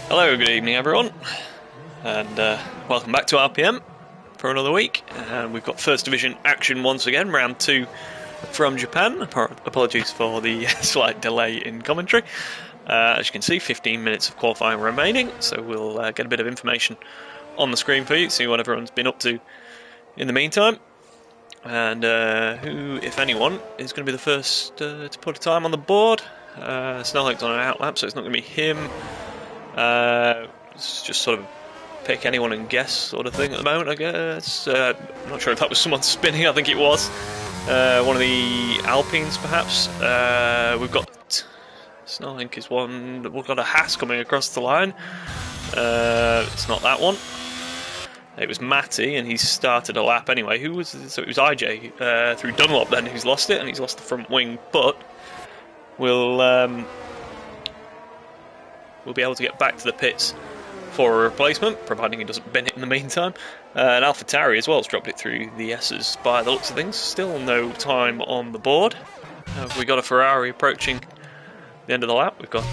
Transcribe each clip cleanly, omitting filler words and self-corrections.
Hello, good evening everyone, and welcome back to RPM for another week. And we've got First Division action once again, round 2 from Japan. Apologies for the slight delay in commentary. As you can see, 15 minutes of qualifying remaining, so we'll get a bit of information on the screen for you, see what everyone's been up to in the meantime. And who, if anyone, is going to be the first to put a time on the board. Snellhake's on an outlap, so it's not going to be him. It's just sort of pick anyone and guess sort of thing at the moment, I guess. I'm not sure if that was someone spinning, I think it was. One of the Alpines, perhaps. We've got Snellhake is one. We've got a Haas coming across the line. It's not that one. It was Matty, and he's started a lap anyway. Who was so? It was IJ through Dunlop then, who's lost it, and he's lost the front wing. But we'll be able to get back to the pits for a replacement, providing he doesn't bin it in the meantime. And AlphaTauri as well has dropped it through the S's by the looks of things. Still no time on the board. We got a Ferrari approaching the end of the lap. We've got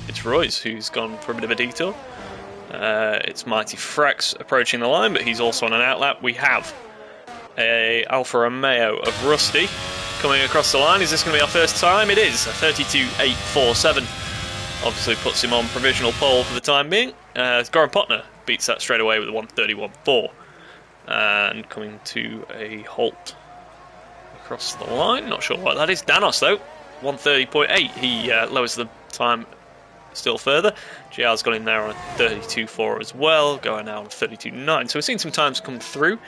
it's Royce who's gone for a bit of a detour. It's Mighty Frax approaching the line, but he's also on an outlap. We have a Alfa Romeo of Rusty coming across the line. Is this going to be our first time? It is. A 32.847. Obviously puts him on provisional pole for the time being. Goran Potner beats that straight away with a 131.4. And coming to a halt across the line. Not sure what that is. Danos, though, 130.8. He lowers the time still further. GR's got in there on a 32.4 as well, going now on a 32.9. So we've seen some times come through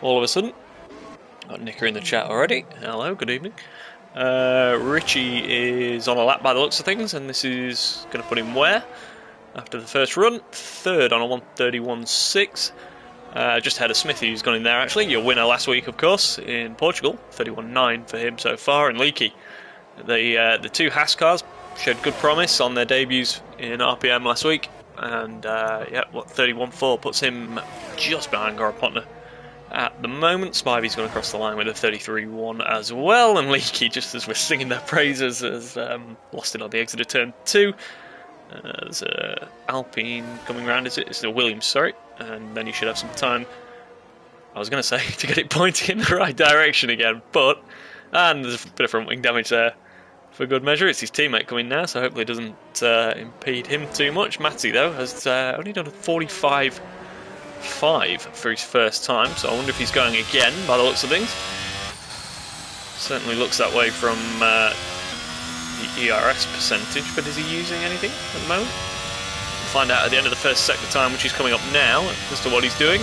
all of a sudden. Got Nicker in the chat already. Hello, good evening. Richie is on a lap by the looks of things, and this is going to put him where? After the first run, third on a 131.6. Just ahead of Smithy, who's gone in there actually. Your winner last week, of course, in Portugal. 31.9 for him so far. And Leaky, the two Haas cars showed good promise on their debuts in RPM last week, and 31.4 puts him just behind Goran Potner at the moment. Spivey's gone across the line with a 33.1 as well, and Leaky, just as we're singing their praises, has lost it on the exit of turn 2. There's Alpine coming round, is it? It's the Williams, sorry, and then you should have some time, I was going to say, to get it pointing in the right direction again, and there's a bit of front wing damage there. For good measure, it's his teammate coming now, so hopefully it doesn't impede him too much. Matty, though, has only done a 45.5 for his first time, so I wonder if he's going again by the looks of things. Certainly looks that way from the ERS percentage, but is he using anything at the moment? We'll find out at the end of the first sector time, which is coming up now, as to what he's doing.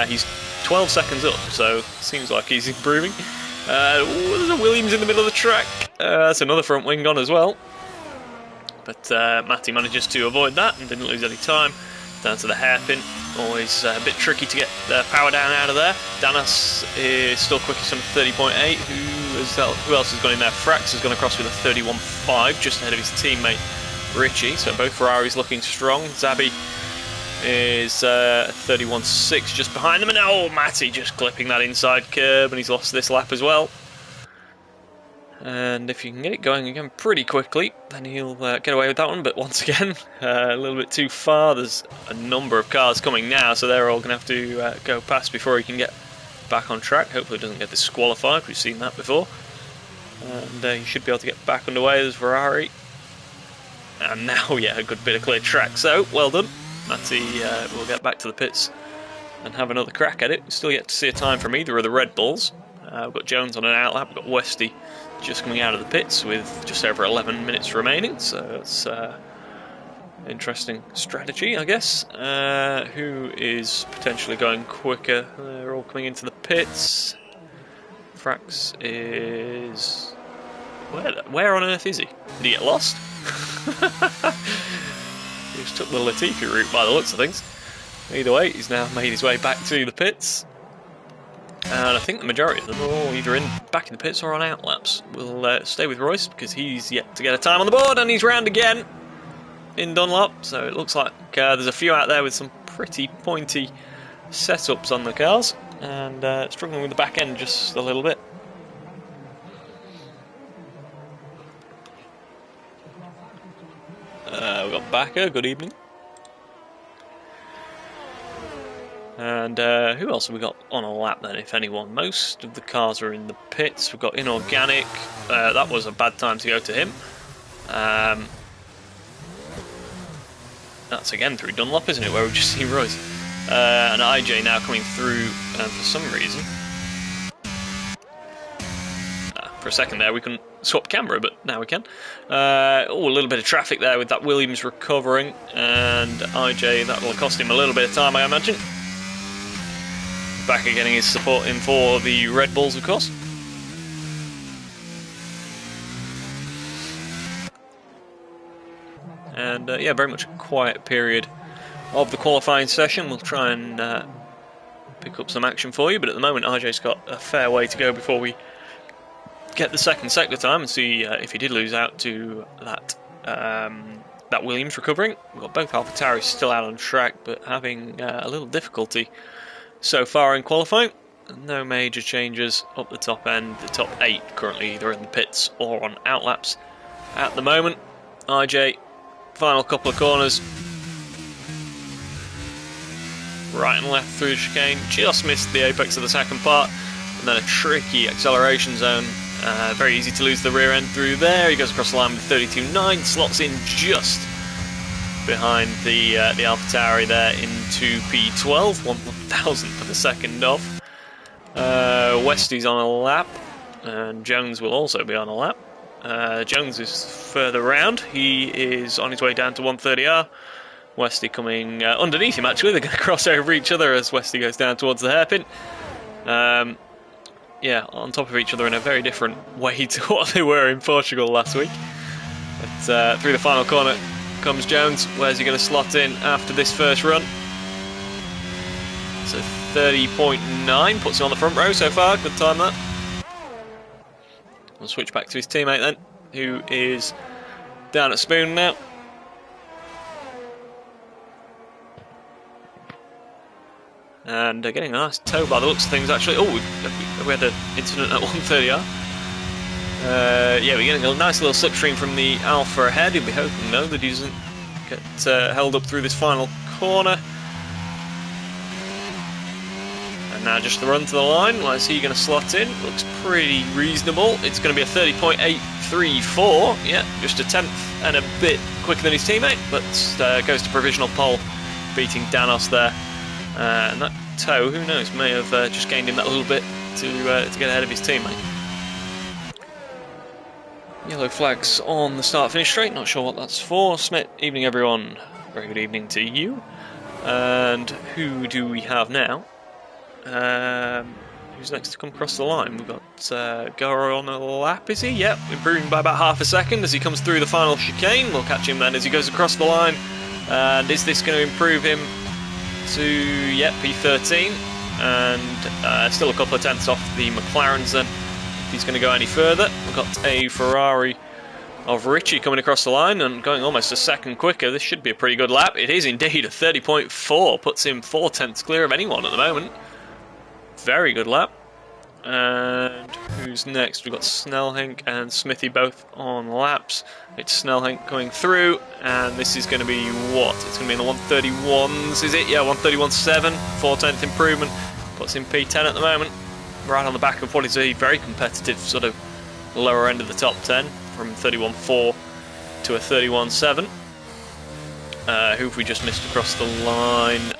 He's 12 seconds up, so seems like he's improving. There's a Williams in the middle of the track. That's another front wing gone as well. But Matty manages to avoid that and didn't lose any time. Down to the hairpin. Always a bit tricky to get the power down out of there. Danos is still quickest on 30.8. Who else has gone in there? Frax has gone across with a 31.5, just ahead of his teammate Richie. So both Ferraris looking strong. Zabi is 31.6 just behind them, and now Matty just clipping that inside curb, and he's lost this lap as well. And if you can get it going again pretty quickly, then he'll get away with that one. But once again, a little bit too far. There's a number of cars coming now, so they're all going to have to go past before he can get back on track. Hopefully he doesn't get disqualified. We've seen that before. And he should be able to get back underway. There's Ferrari. And now, yeah, a good bit of clear track. So, well done. Matty will get back to the pits and have another crack at it. We still yet to see a time from either of the Red Bulls. We've got Jones on an outlap, we've got Westy just coming out of the pits with just over 11 minutes remaining, so it's interesting strategy, I guess. Who is potentially going quicker? They're all coming into the pits. Frax is... Where on earth is he? Did he get lost? He just took the Latifi route by the looks of things. Either way, he's now made his way back to the pits. And I think the majority of them are all either back in the pits or on outlaps. We'll stay with Royce because he's yet to get a time on the board, and he's round again in Dunlop. So it looks like there's a few out there with some pretty pointy setups on the cars, and struggling with the back end just a little bit. We've got Backer, good evening. And who else have we got on a lap then, if anyone? Most of the cars are in the pits. We've got Inorganic. That was a bad time to go to him. That's again through Dunlop, isn't it, where we've just seen Royce. And IJ now coming through for some reason. For a second there we couldn't swap camera, but now we can. A little bit of traffic there with that Williams recovering, and IJ, that will cost him a little bit of time, I imagine. Backer getting his support in for the Red Bulls, of course. And yeah, very much a quiet period of the qualifying session. We'll try and pick up some action for you, but at the moment IJ's got a fair way to go before we get the second sector time and see if he did lose out to that that Williams recovering. We've got both AlphaTauris still out on track, but having a little difficulty so far in qualifying. No major changes up the top end. The top 8 currently either in the pits or on outlaps at the moment. IJ, final couple of corners. Right and left through the chicane. Just missed the apex of the second part. And then a tricky acceleration zone. Very easy to lose the rear end through there. He goes across the line with 32.9. Slots in just behind the AlphaTauri there into P12, 1/1000th of a second off. Westy's on a lap, and Jones will also be on a lap. Jones is further round. He is on his way down to 130R. Westy coming underneath him, actually. They're going to cross over each other as Westy goes down towards the hairpin. Yeah, on top of each other in a very different way to what they were in Portugal last week. But through the final corner comes Jones. Where's he going to slot in after this first run? So 30.9 puts him on the front row so far. Good time that. We'll switch back to his teammate then, who is down at Spoon now. And getting a nice tow by the looks of things, actually. Oh, we had an incident at 130R. Yeah, we're getting a nice little slipstream from the Alpha ahead. He'll be hoping, though, that he doesn't get held up through this final corner. And now just the run to the line. Where's he going to slot in? Looks pretty reasonable. It's going to be a 30.834. Yeah, just a tenth and a bit quicker than his teammate, but goes to provisional pole, beating Danos there. And that tow, who knows, may have just gained him that little bit to get ahead of his teammate. Yellow flags on the start-finish straight, not sure what that's for. Smith, evening everyone. Very good evening to you. And who do we have now? Who's next to come across the line? We've got Garo on a lap, is he? Yep, improving by about half a second as he comes through the final chicane. We'll catch him then as he goes across the line. And is this going to improve him to, yep, P13? And still a couple of tenths off the McLarens then, if he's going to go any further. We've got a Ferrari of Richie coming across the line and going almost a second quicker. This should be a pretty good lap. It is indeed, a 30.4, puts him 4 tenths clear of anyone at the moment. Very good lap. And who's next? We've got Snellhenk and Smithy both on laps. It's Snellhenk coming through, and this is going to be what? It's going to be in the 131s, is it? Yeah, 131.7, 4/10th improvement. Puts in P10 at the moment, right on the back of what is a very competitive sort of lower end of the top 10, from 31.4 to a 31.7. Who have we just missed across the line?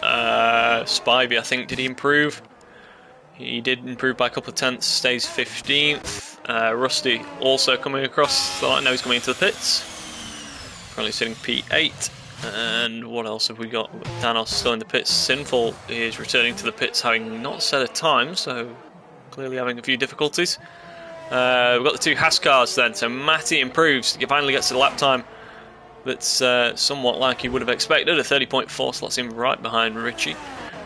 Spivey, I think, did he improve? He did improve by a couple of tenths, stays 15th. Rusty also coming across the line. Now he's coming into the pits. Currently sitting P8. And what else have we got? We've got Danos still in the pits. Sinful is returning to the pits, having not set a time, so clearly having a few difficulties. We've got the two Haas cars then. So Matty improves. He finally gets to the lap time that's somewhat like he would have expected. A 30.4 slots him right behind Richie.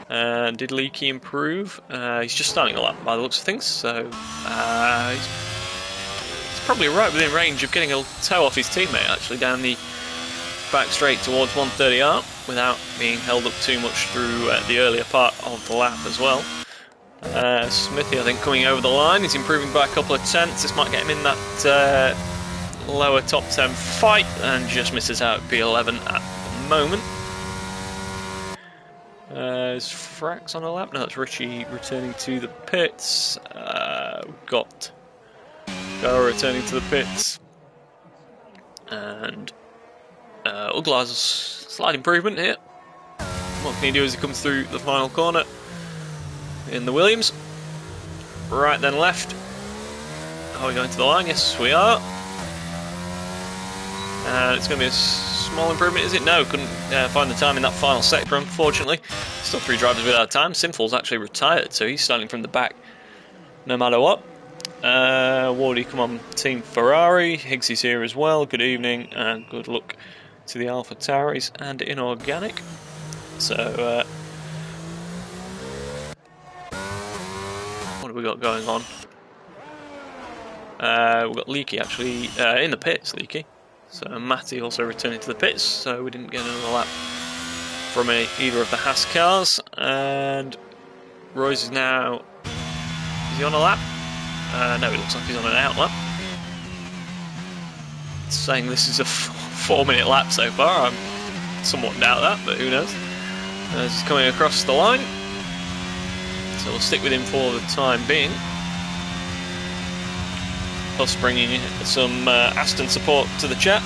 Did Leakey improve? He's just starting a lap by the looks of things, so he's probably right within range of getting a toe off his teammate, actually, down the back straight towards 130R without being held up too much through the earlier part of the lap as well. Smithy, I think, coming over the line. He's improving by a couple of tenths. This might get him in that lower top 10 fight, and just misses out P11 at the moment. Is Frax on a lap? No, that's Richie returning to the pits. We've got Goa returning to the pits. And Uglar's a slight improvement here. What can he do as he comes through the final corner in the Williams? Right then left. Are we going to the line? Yes, we are. And it's going to be a small improvement, is it? No, couldn't find the time in that final sector, unfortunately. Still 3 drivers without time. Sinful's actually retired, so he's starting from the back no matter what. Wardy, come on, Team Ferrari. Higgsy's here as well. Good evening and good luck to the Alpha Tauris and Inorganic. So, what have we got going on? We've got Leaky actually in the pits, Leaky. So Matty also returning to the pits, so we didn't get another lap from either of the Haas cars. And Royce is now... Is he on a lap? No, it looks like he's on an out lap. It's saying this is a 4-minute lap so far. I somewhat doubt that, but who knows. As he's coming across the line. So we'll stick with him for the time being. Plus bringing some Aston support to the chat.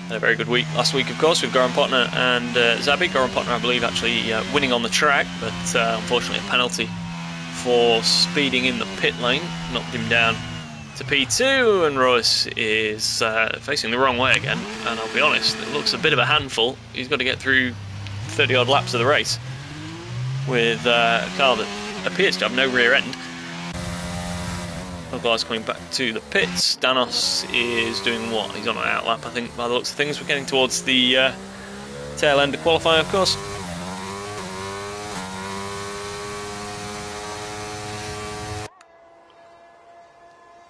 Had a very good week last week, of course, with Goran Potner and Zabi. Goran Potner, I believe, actually winning on the track, but unfortunately a penalty for speeding in the pit lane knocked him down to P2, and Royce is facing the wrong way again. And I'll be honest, it looks a bit of a handful. He's got to get through 30-odd laps of the race with a car that appears to have no rear end. Oglar's coming back to the pits. Danos is doing what? He's on an out lap, I think, by the looks of things. We're getting towards the tail end of qualifying, of course.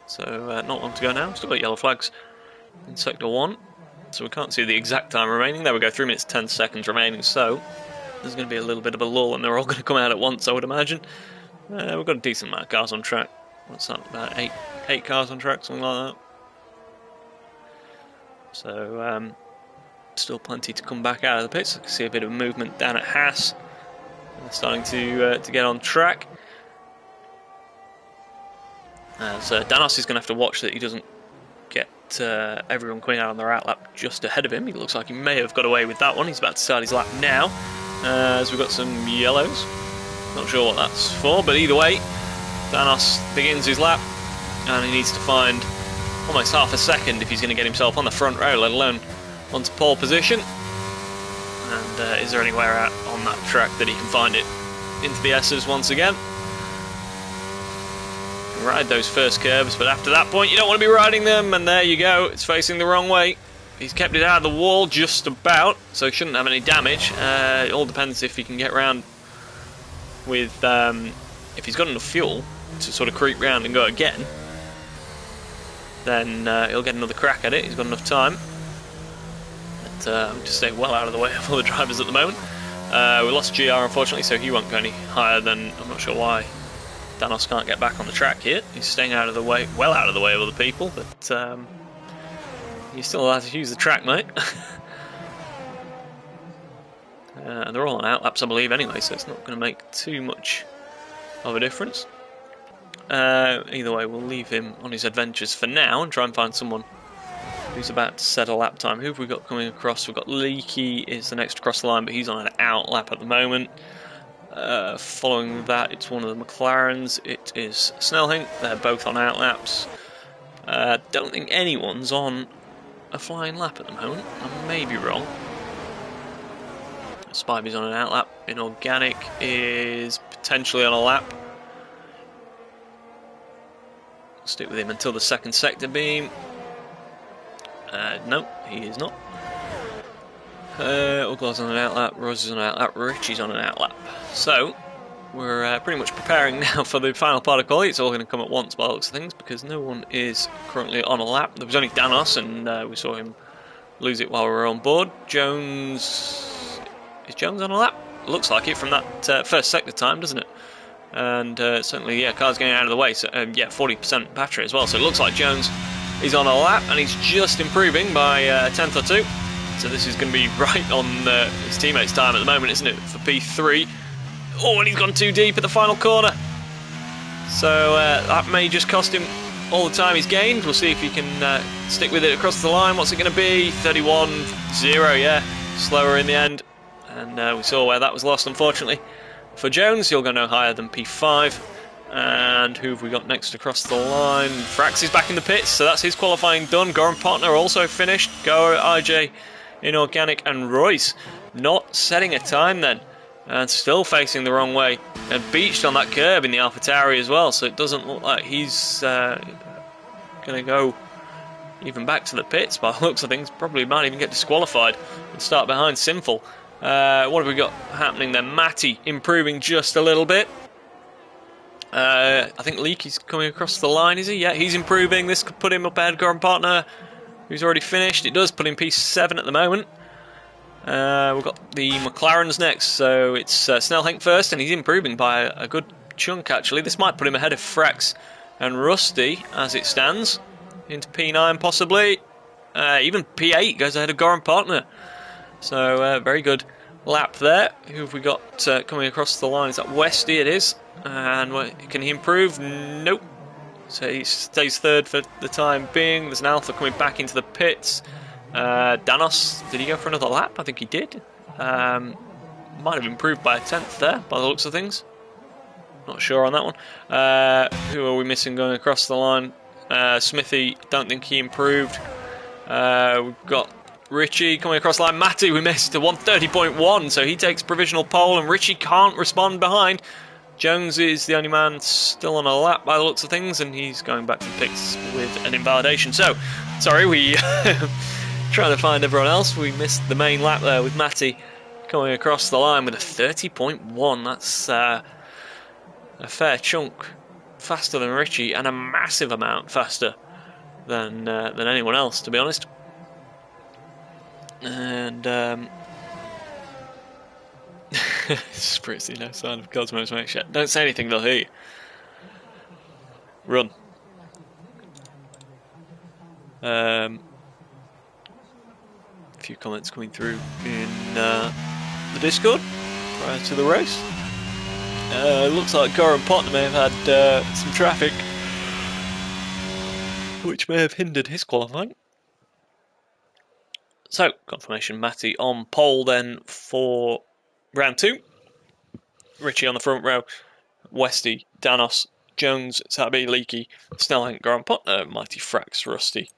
So, not long to go now. Still got yellow flags in Sector 1. So we can't see the exact time remaining. There we go, 3 minutes 10 seconds remaining. So, there's going to be a little bit of a lull, and they're all going to come out at once, I would imagine. We've got a decent amount of cars on track. What's that, about eight cars on track, something like that. So, still plenty to come back out of the pits. I can see a bit of movement down at Haas. They're starting to get on track. So Danos is going to have to watch that he doesn't get everyone coming out on their out lap just ahead of him. He looks like he may have got away with that one. He's about to start his lap now. As we've got some yellows. Not sure what that's for, but either way, Danos begins his lap, and he needs to find almost half a second if he's going to get himself on the front row, let alone onto pole position. And is there anywhere out on that track that he can find it into the S's once again? Ride those first curves, but after that point you don't want to be riding them, and there you go, it's facing the wrong way. He's kept it out of the wall just about, so he shouldn't have any damage. It all depends if he can get round with, if he's got enough fuel to sort of creep round and go again, then he'll get another crack at it. He's got enough time. But I'm just staying well out of the way of all the drivers at the moment. We lost GR unfortunately, so he won't go any higher than, I'm not sure why Danos can't get back on the track here. He's staying out of the way, well out of the way of other people, but you're still allowed to use the track, mate. And they're all on out laps, I believe, anyway, so it's not going to make too much of a difference. Either way, we'll leave him on his adventures for now and try and find someone who's about to set a lap time. Who have we got coming across? We've got Leaky is the next to cross the line, but he's on an out lap at the moment. Following that, it's one of the McLarens. It is Snellhink. They're both on out laps. Don't think anyone's on a flying lap at the moment. I may be wrong. Spivey's on an out lap. Inorganic is potentially on a lap. Stick with him until the second sector beam. No, he is not. Uglar's on an out lap, Rose is on an out lap, Richie's on an out lap. So, we're pretty much preparing now for the final part of quality. It's all going to come at once by the looks of things, because no one is currently on a lap. There was only Danos, and we saw him lose it while we were on board. Jones... Is Jones on a lap? Looks like it from that first sector time, doesn't it? And certainly, yeah, car's getting out of the way. So, yeah, 40% battery as well. So it looks like Jones He's on a lap and he's just improving by a tenth or two. So this is going to be right on his teammates' time at the moment, isn't it, for P3? Oh, and he's gone too deep at the final corner. So that may just cost him all the time he's gained. We'll see if he can stick with it across the line. What's it going to be? 31.0, yeah. Slower in the end. And we saw where that was lost, unfortunately. For Jones, he'll go no higher than P5. And who have we got next across the line? Frax is back in the pits, so that's his qualifying done. Goran Partner also finished. Goa, IJ, Inorganic and Royce not setting a time then. And still facing the wrong way. And beached on that curb in the AlphaTauri as well, so it doesn't look like he's going to go even back to the pits by the looks of things. Probably might even get disqualified and start behind Sinful. What have we got happening there? Matty improving just a little bit. I think Leakey's coming across the line, is he? Yeah, he's improving. This could put him up ahead of Goran Partner, who's already finished. It does put him P7 at the moment. We've got the McLarens next, so it's Snellhenk first, and he's improving by a good chunk, actually. This might put him ahead of Frax and Rusty, as it stands, into P9 possibly. Even P8 goes ahead of Goran Partner. So, very good lap there. Who have we got coming across the line? Is that Westy? It is. And can he improve? Nope. So he stays third for the time being. There's an Alpha coming back into the pits. Danos, did he go for another lap? I think he did. Might have improved by a tenth there, by the looks of things. Not sure on that one. Who are we missing going across the line? Smithy, don't think he improved. We've got Richie coming across the line. Matty, we missed to 130.1, so he takes provisional pole, and Richie can't respond behind. Jones is the only man still on a lap by the looks of things, and he's going back to the pits with an invalidation. So, sorry, we trying to find everyone else. We missed the main lap there with Matty coming across the line with a 30.1. That's a fair chunk faster than Richie, and a massive amount faster than anyone else, to be honest. And Spritzy, no sign of Cosmos, mate. Shit. Don't say anything, they'll hear you. Run. A few comments coming through in the Discord prior to the race. Looks like Goran Partner may have had some traffic, which may have hindered his qualifying. So, confirmation Matty on pole then for round 2. Richie on the front row. Westy, Danos, Jones, Tabby, Leakey, Snellhenk, Goran Partner, Mighty Frax, Rusty,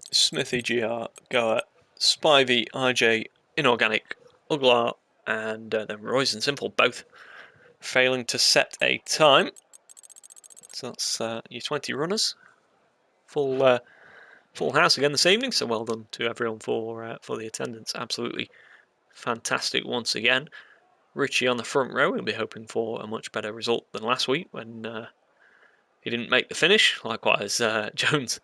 Smithy, GR, Goa, Spivey, IJ, Inorganic, Uglar, and then Royce and Simple, both failing to set a time. So that's your 20 runners. Full house again this evening, so well done to everyone for the attendance. Absolutely fantastic once again. Richie on the front row, we'll be hoping for a much better result than last week when he didn't make the finish. Likewise, Jones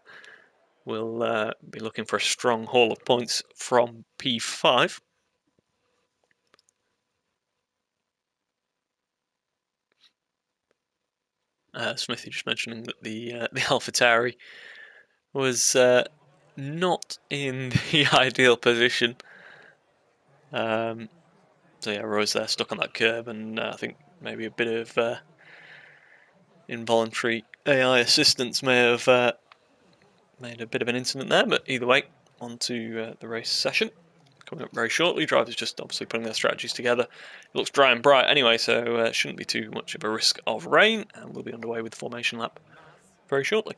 will be looking for a strong haul of points from P5. Smithy just mentioning that the AlphaTauri was not in the ideal position. So yeah, Roy's there stuck on that curb, and I think maybe a bit of involuntary AI assistance may have made a bit of an incident there, but either way, on to the race session. Coming up very shortly. Drivers just obviously putting their strategies together. It looks dry and bright anyway, so shouldn't be too much of a risk of rain, and we'll be underway with the formation lap very shortly.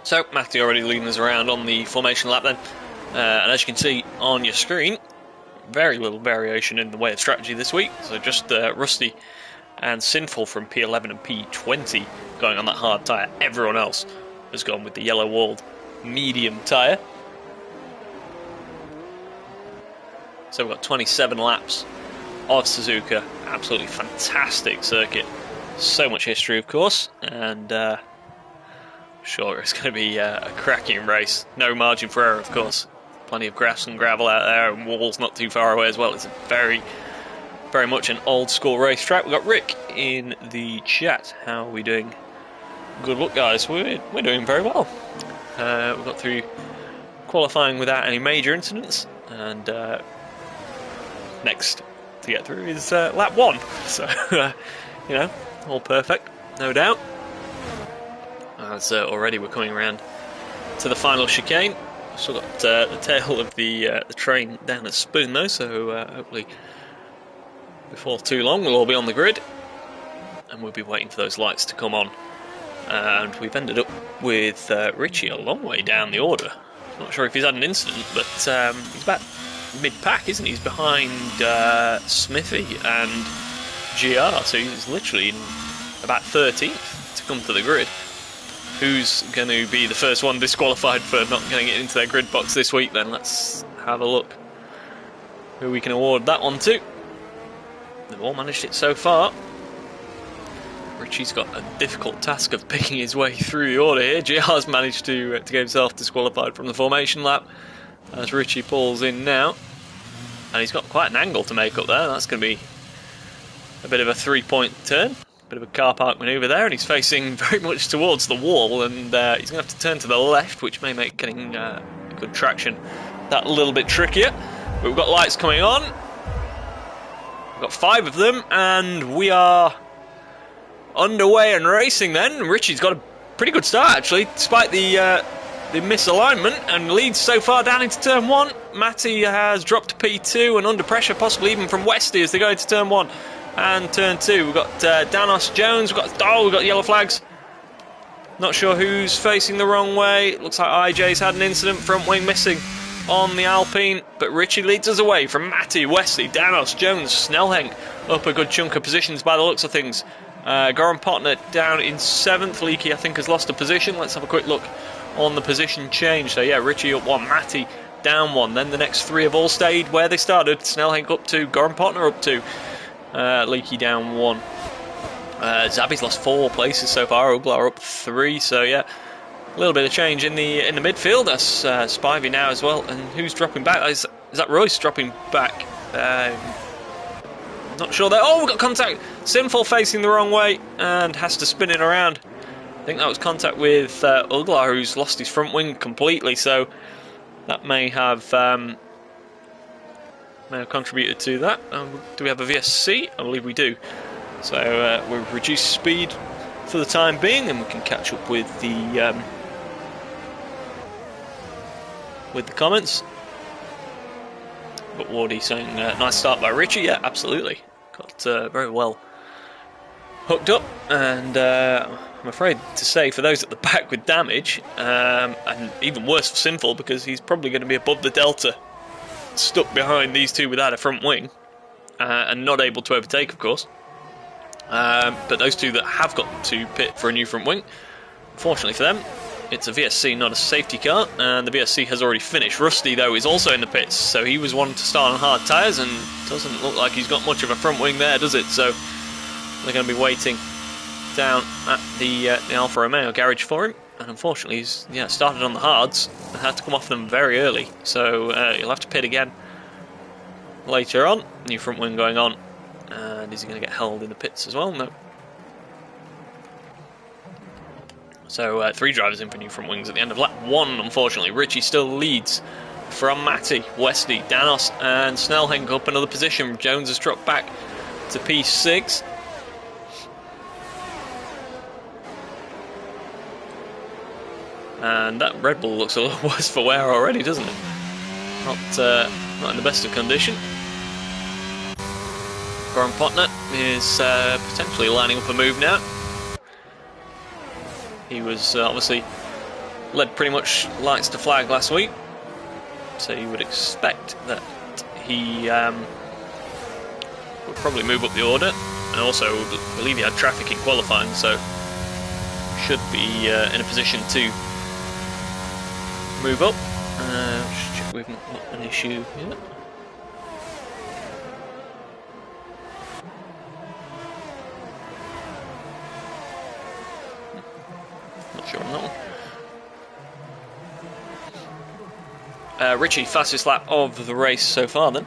So, Matty already leading us around on the formation lap then. And as you can see on your screen, very little variation in the way of strategy this week. So just Rusty and Sinful from P11 and P20 going on that hard tyre. Everyone else has gone with the yellow-walled medium tyre. So we've got 27 laps of Suzuka. Absolutely fantastic circuit. So much history, of course, and sure it's going to be a cracking race. No margin for error, of course. Plenty of grass and gravel out there, and walls not too far away as well. It's a very, very much an old school racetrack. We've got Rick in the chat. How are we doing? Good luck, guys. We're doing very well. We got through qualifying without any major incidents, and next to get through is lap 1. So, you know, all perfect, no doubt. As already we're coming around to the final chicane. Still got the tail of the train down at Spoon though, so hopefully before too long we'll all be on the grid, and we'll be waiting for those lights to come on. And we've ended up with Richie a long way down the order. Not sure if he's had an incident, but he's about mid-pack, isn't he? He's behind Smithy and GR, so he's literally in about 13th to come to the grid. Who's going to be the first one disqualified for not getting it into their grid box this week then? Let's have a look who we can award that one to. They've all managed it so far. Richie's got a difficult task of picking his way through the order here. GR's managed to get himself disqualified from the formation lap as Richie pulls in now. And he's got quite an angle to make up there. That's going to be a bit of a 3-point turn. Bit of a car park manoeuvre there, and he's facing very much towards the wall, and he's going to have to turn to the left, which may make getting good traction that little bit trickier. But we've got lights coming on. We've got 5 of them, and we are underway and racing then. Richie's got a pretty good start, actually, despite the misalignment, and leads so far down into turn 1. Matty has dropped to P2 and under pressure, possibly even from Westy as they go into turn 1. And turn 2, we've got Danos Jones, we've got yellow flags. Not sure who's facing the wrong way. It looks like IJ's had an incident, front wing missing on the Alpine. But Richie leads us away from Matty, Wesley, Danos, Jones, Snellhenk up a good chunk of positions by the looks of things. Goran Potner down in 7th. Leaky, I think, has lost a position. Let's have a quick look on the position change. So yeah, Richie up 1, Matty down 1. Then the next 3 have all stayed where they started. Snellhenk up 2, Goran Potner up 2. Leaky down 1. Zabby's lost 4 places so far. Uglar up 3. So yeah, a little bit of change in the midfield. That's Spivey now as well. And who's dropping back? Is that Royce dropping back? Not sure there. Oh, we've got contact. Sinful facing the wrong way and has to spin it around. I think that was contact with Uglar, who's lost his front wing completely. So that may have contributed to that. Do we have a VSC? I believe we do. So we've reduced speed for the time being, and we can catch up with the comments. But Wardy saying nice start by Richie. Yeah, absolutely. Got very well hooked up, and I'm afraid to say for those at the back with damage, and even worse for Sinful, because he's probably going to be above the delta, stuck behind these 2 without a front wing, and not able to overtake, of course. But those 2 that have got to pit for a new front wing, fortunately for them, it's a VSC, not a safety car, and the VSC has already finished. Rusty, though, is also in the pits, so he was one to start on hard tyres, and doesn't look like he's got much of a front wing there, does it? So they're going to be waiting down at the Alfa Romeo garage for him. And unfortunately, he's started on the hards and had to come off them very early. So he'll have to pit again later on. New front wing going on. And is he going to get held in the pits as well? No. So 3 drivers in for new front wings at the end of lap 1, unfortunately. Richie still leads from Matty, Westy, Danos and Snellhenk up another position. Jones has dropped back to P6. And that Red Bull looks a little worse for wear already, doesn't it? Not in the best of condition. Goran Potner is potentially lining up a move now. He was obviously led pretty much lights to flag last week, so you would expect that he would probably move up the order, and also I believe he had traffic in qualifying, so should be in a position to move up. Just check we've not got an issue yet. Not sure on that one. Richie, fastest lap of the race so far then.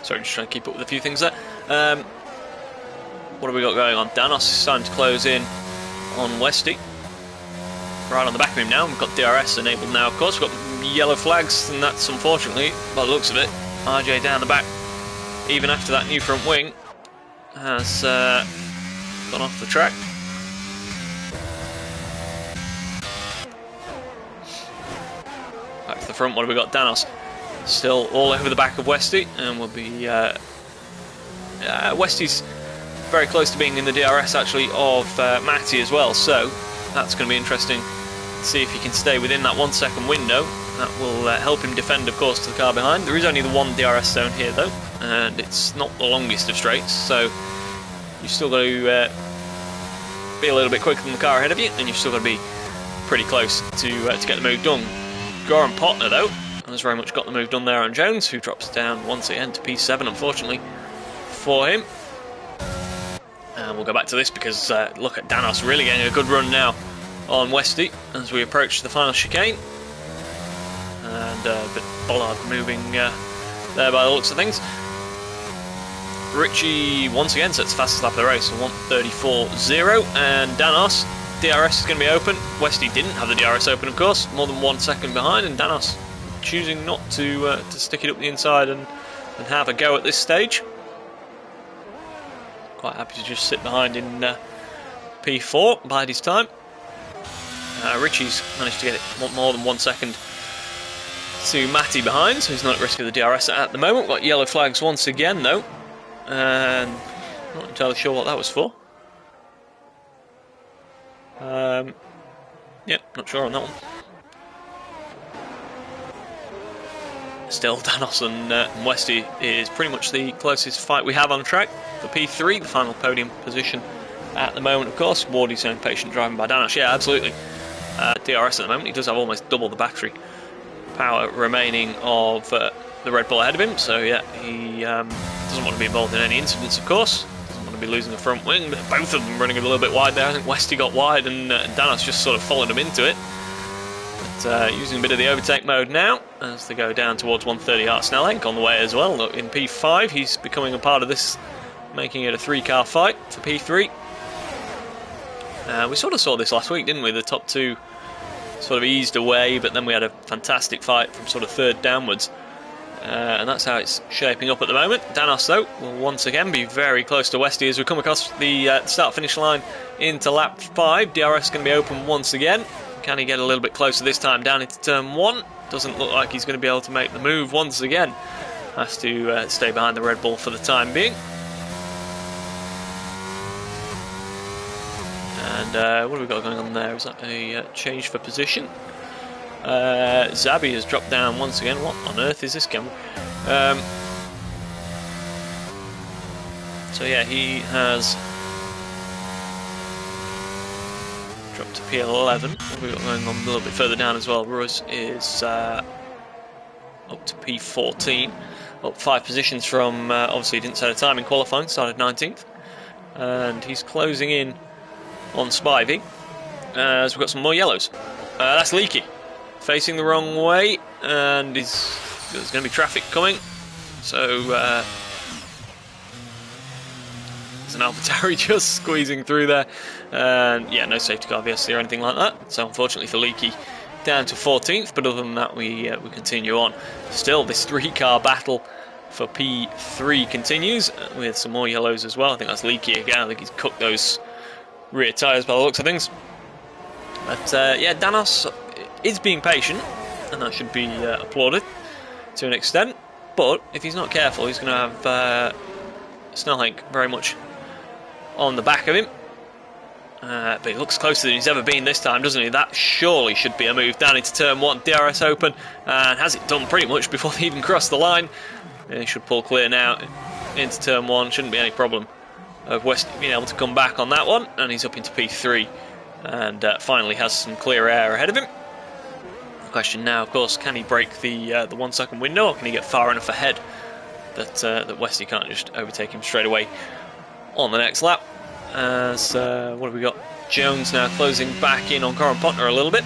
Sorry, just trying to keep up with a few things there. What have we got going on? Danos is starting to close in on Westy. Right on the back of him now. We've got DRS enabled now, of course. We've got yellow flags, and that's unfortunately, by the looks of it, RJ down the back, even after that new front wing, has gone off the track. Back to the front, what have we got? Danos still all over the back of Westy, and will be Westy's very close to being in the DRS actually of Matty as well, so that's going to be interesting to see if he can stay within that 1 second window. That will help him defend, of course, to the car behind. There is only the one DRS zone here though, and it's not the longest of straights, so you've still got to be a little bit quicker than the car ahead of you, and you've still got to be pretty close to get the move done. Goran Potner though has very much got the move done there on Jones, who drops down once again to P7, unfortunately for him. And we'll go back to this because look at Danos really getting a good run now on Westy as we approach the final chicane. And a bit Bollard moving there by the looks of things. Richie once again sets the fastest lap of the race, 1:34.0, and Danos, DRS is going to be open. Westy didn't have the DRS open, of course, more than 1 second behind, and Danos choosing not to stick it up the inside and have a go at this stage. Quite happy to just sit behind in P4, bide his time. Richie's managed to get it more than 1 second to Matty behind, so he's not at risk of the DRS at the moment. Got yellow flags once again though, and not entirely sure what that was for. Yeah, not sure on that one. Still, Danos and Westy is pretty much the closest fight we have on track for P3, the final podium position at the moment, of course. Wardy's saying patient driving by Danos. Yeah, absolutely. DRS at the moment. He does have almost double the battery power remaining of the Red Bull ahead of him, so yeah, he doesn't want to be involved in any incidents, of course. Doesn't want to be losing a front wing. Both of them running a little bit wide there. I think Westy got wide and Danos just sort of followed him into it. Using a bit of the overtake mode now as they go down towards 130 Snellenk on the way as well. Look, in P5 he's becoming a part of this, making it a 3-car fight for P3. We sort of saw this last week, didn't we? The top two sort of eased away, but then we had a fantastic fight from sort of third downwards, and that's how it's shaping up at the moment. Danos though will once again be very close to Westy as we come across the start-finish line into lap 5. DRS is going to be open once again. Can he get a little bit closer this time down into turn 1? Doesn't look like he's going to be able to make the move once again. Has to stay behind the Red Bull for the time being. And what have we got going on there? Is that a change for position? Zabi has dropped down once again. What on earth is this camera? So yeah, he has dropped to P11. What have we got going on a little bit further down as well? Ruiz is up to P14. Up 5 positions from, obviously he didn't set a time in qualifying, started 19th. And he's closing in on Spivey. So we've got some more yellows. That's Leaky, facing the wrong way, and there's going to be traffic coming. So there's an AlphaTauri just squeezing through there. And yeah, no safety car VSC or anything like that. So unfortunately for Leaky, down to 14th. But other than that, we continue on. Still, this 3-car battle for P3 continues with some more yellows as well. I think that's Leaky again. I think he's cooked those rear tyres by the looks of things. But yeah, Danos is being patient, and that should be applauded to an extent. But if he's not careful, he's going to have Snelhank very much on the back of him. But he looks closer than he's ever been this time, doesn't he? That surely should be a move down into turn 1. DRS open, and has it done pretty much before they even cross the line. And he should pull clear now into turn 1. Shouldn't be any problem of West being able to come back on that one. And he's up into P3 and finally has some clear air ahead of him. The question now, of course, can he break the 1 second window, or can he get far enough ahead that Westy can't just overtake him straight away on the next lap? As what have we got? Jones now closing back in on Corin Potner a little bit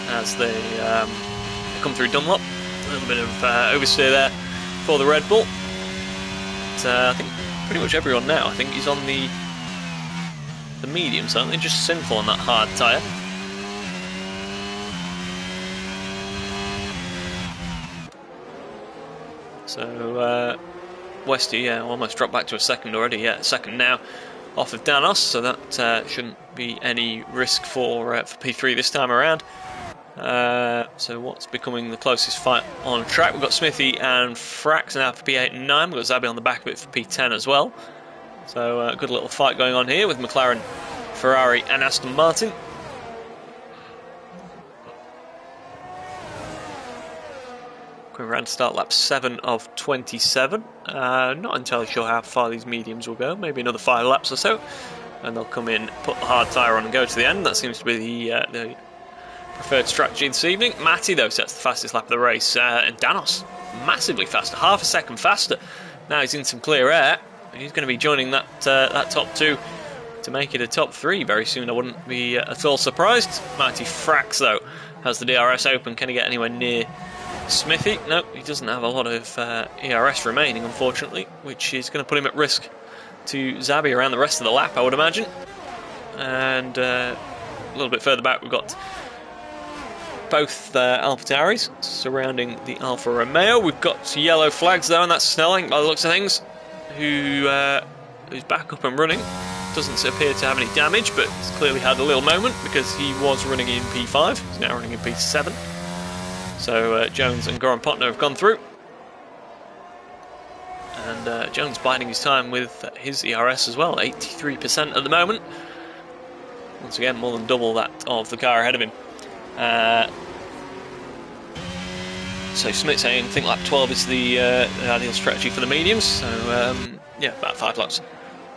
as they come through Dunlop. A little bit of oversteer there for the Red Bull. But, I think pretty much everyone now, I think, he's on the medium, certainly just Sinful on that hard tyre. So Westy, yeah, almost dropped back to a second already. Yeah, second now off of Danos, so that shouldn't be any risk for P3 this time around. So what's becoming the closest fight on track? We've got Smithy and Frax now for P8 and 9. We've got Zabi on the back of it for P10 as well. So a good little fight going on here with McLaren, Ferrari and Aston Martin. Going around to start lap 7 of 27. Not entirely sure how far these mediums will go. Maybe another 5 laps or so. And they'll come in, put the hard tyre on and go to the end. That seems to be the preferred strategy this evening. Matty, though, sets the fastest lap of the race. And Danos, massively faster, half a second faster. Now he's in some clear air. He's going to be joining that top 2 to make it a top 3 very soon. I wouldn't be at all surprised. Matty Frax, though, has the DRS open. Can he get anywhere near Smithy? No, he doesn't have a lot of ERS remaining, unfortunately, which is going to put him at risk to Zabi around the rest of the lap, I would imagine. And a little bit further back, we've got both AlphaTauris surrounding the Alfa Romeo. We've got yellow flags though, and that's Snelling, by the looks of things, who's back up and running. Doesn't appear to have any damage, but he's clearly had a little moment because he was running in P5. He's now running in P7. So Jones and Goran Potner have gone through. And Jones biding his time with his ERS as well, 83% at the moment. Once again, more than double that of the car ahead of him. So Smith saying, I think lap 12 is the ideal strategy for the mediums. So yeah, about 5 laps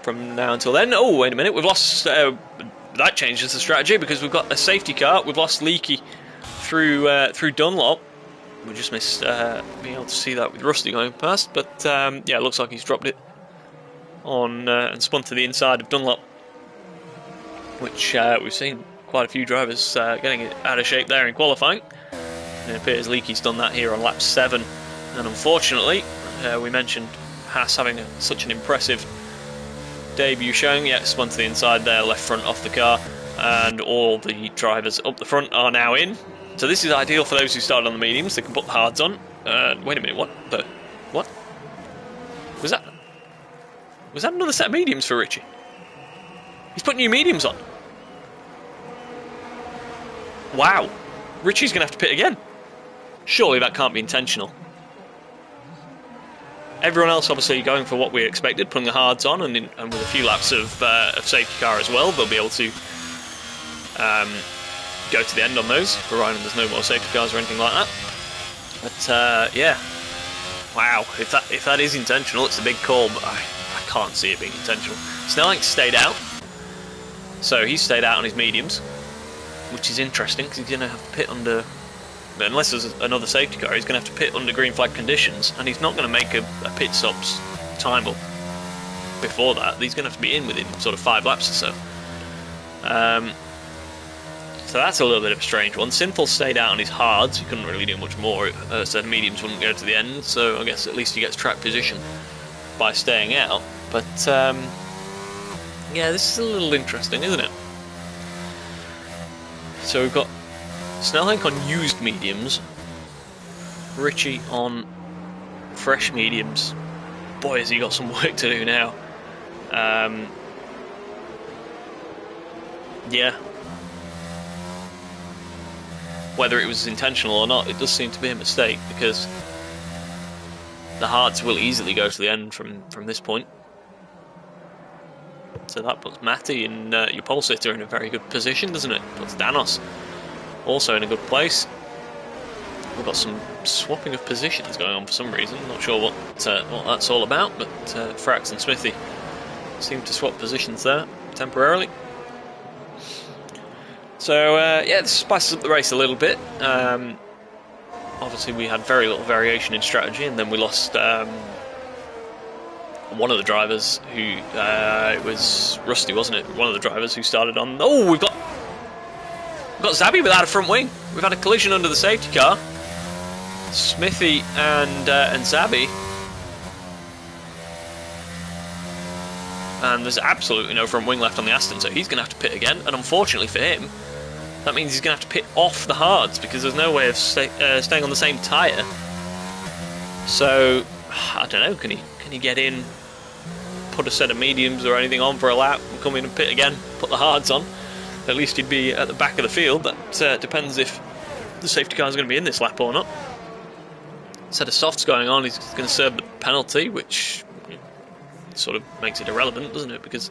from now until then. Oh, wait a minute, we've lost... that changes the strategy because we've got a safety car. We've lost Leakey through Dunlop. We just missed being able to see that with Rusty going past, but yeah, it looks like he's dropped it on and spun to the inside of Dunlop, which we've seen quite a few drivers getting it out of shape there in qualifying. And it appears Leakey's done that here on lap 7, and unfortunately, we mentioned Haas having such an impressive debut showing. Yeah, spun to the inside there, left front off the car, and all the drivers up the front are now in. So this is ideal for those who started on the mediums. They can put the hards on. Wait a minute, what? Was that another set of mediums for Richie? He's put new mediums on. Wow. Richie's going to have to pit again. Surely that can't be intentional. Everyone else obviously going for what we expected, putting the hards on, and with a few laps of safety car as well, they'll be able to go to the end on those, providing there's no more safety cars or anything like that. But yeah, wow, if that is intentional, it's a big call, but I can't see it being intentional. Snelling stayed out, so he stayed out on his mediums, which is interesting because he's going to have to pit under, unless there's another safety car, he's going to have to pit under green flag conditions, and he's not going to make a pit stops time up before that. He's going to have to be in within sort of 5 laps or so. So that's a little bit of a strange one. Sinful stayed out on his hards. He couldn't really do much more. So the mediums wouldn't go to the end. So I guess at least he gets track position by staying out. But yeah, this is a little interesting, isn't it? So we've got Snelling on used mediums, Richie on fresh mediums. Boy, has he got some work to do now. Yeah. whether it was intentional or not, it does seem to be a mistake, because the hards will easily go to the end from this point. So that puts Matty and your pole sitter in a very good position, doesn't it? Puts Danos also in a good place. We've got some swapping of positions going on for some reason. Not sure what that's all about, but Frax and Smithy seem to swap positions there temporarily. So yeah, this spices up the race a little bit. Obviously we had very little variation in strategy, and then we lost one of the drivers who it was Rusty, wasn't it? One of the drivers who started on. Oh, we've got Zabby without a front wing. We've had a collision under the safety car. Smithy and Zabby, and there's absolutely no front wing left on the Aston, so he's going to have to pit again. And unfortunately for him, that means he's going to have to pit off the hards, because there's no way of staying on the same tyre. So I don't know. Can he get in, put a set of mediums or anything on for a lap, and come in and pit again, put the hards on? At least he'd be at the back of the field. That depends if the safety car is going to be in this lap or not. Set of softs going on. He's going to serve the penalty, which sort of makes it irrelevant, doesn't it? Because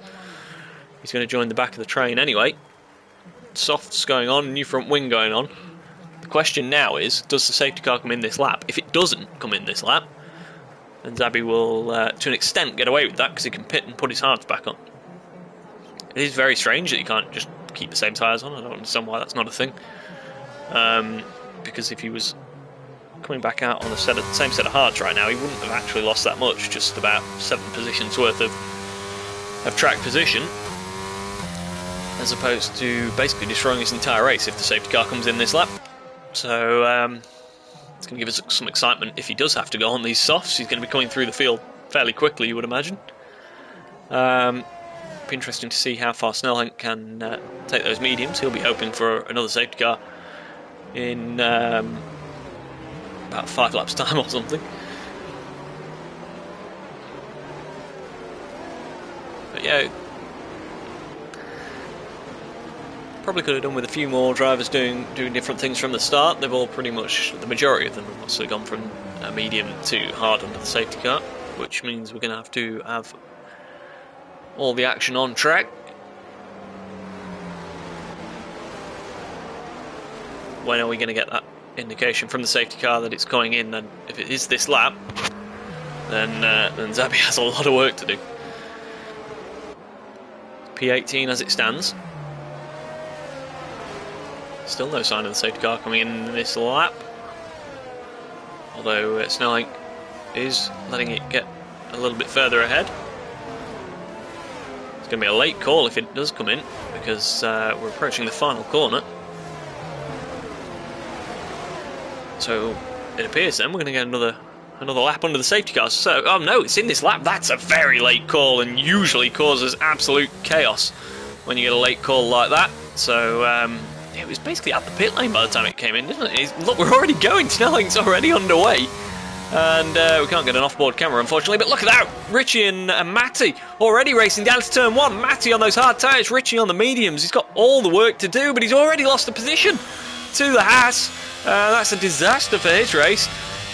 he's going to join the back of the train anyway. Softs going on, new front wing going on. The question now is, does the safety car come in this lap? If it doesn't come in this lap, then Zabby will, to an extent, get away with that, because he can pit and put his hards back on. It is very strange that you can't just keep the same tyres on. I don't understand why that's not a thing. Because if he was coming back out on the same set of hards right now, he wouldn't have actually lost that much, just about 7 positions worth of track position, as opposed to basically destroying his entire race if the safety car comes in this lap. So it's going to give us some excitement if he does have to go on these softs. He's going to be coming through the field fairly quickly, you would imagine. Be interesting to see how far Snellhank can take those mediums. He'll be hoping for another safety car in about 5 laps time or something. But yeah, probably could have done with a few more drivers doing different things from the start. They've all pretty much, the majority of them have also gone from a medium to hard under the safety car, which means we're going to have all the action on track. When are we going to get that indication from the safety car that it's going in? And if it is this lap, then Zabby has a lot of work to do. P18 as it stands. Still no sign of the safety car coming in this lap, although Snellhank is letting it get a little bit further ahead. It's going to be a late call if it does come in, because we're approaching the final corner. So it appears then we're going to get another lap under the safety car. So, oh no, it's in this lap. That's a very late call, and usually causes absolute chaos when you get a late call like that. So it was basically at the pit lane by the time it came in, didn't it? Look, we're already going. Snellhank's already underway. And we can't get an off-board camera, unfortunately. But look at that. Richie and Matty already racing down to turn 1. Matty on those hard tyres, Richie on the mediums. He's got all the work to do, but he's already lost a position to the Haas. That's a disaster for his race.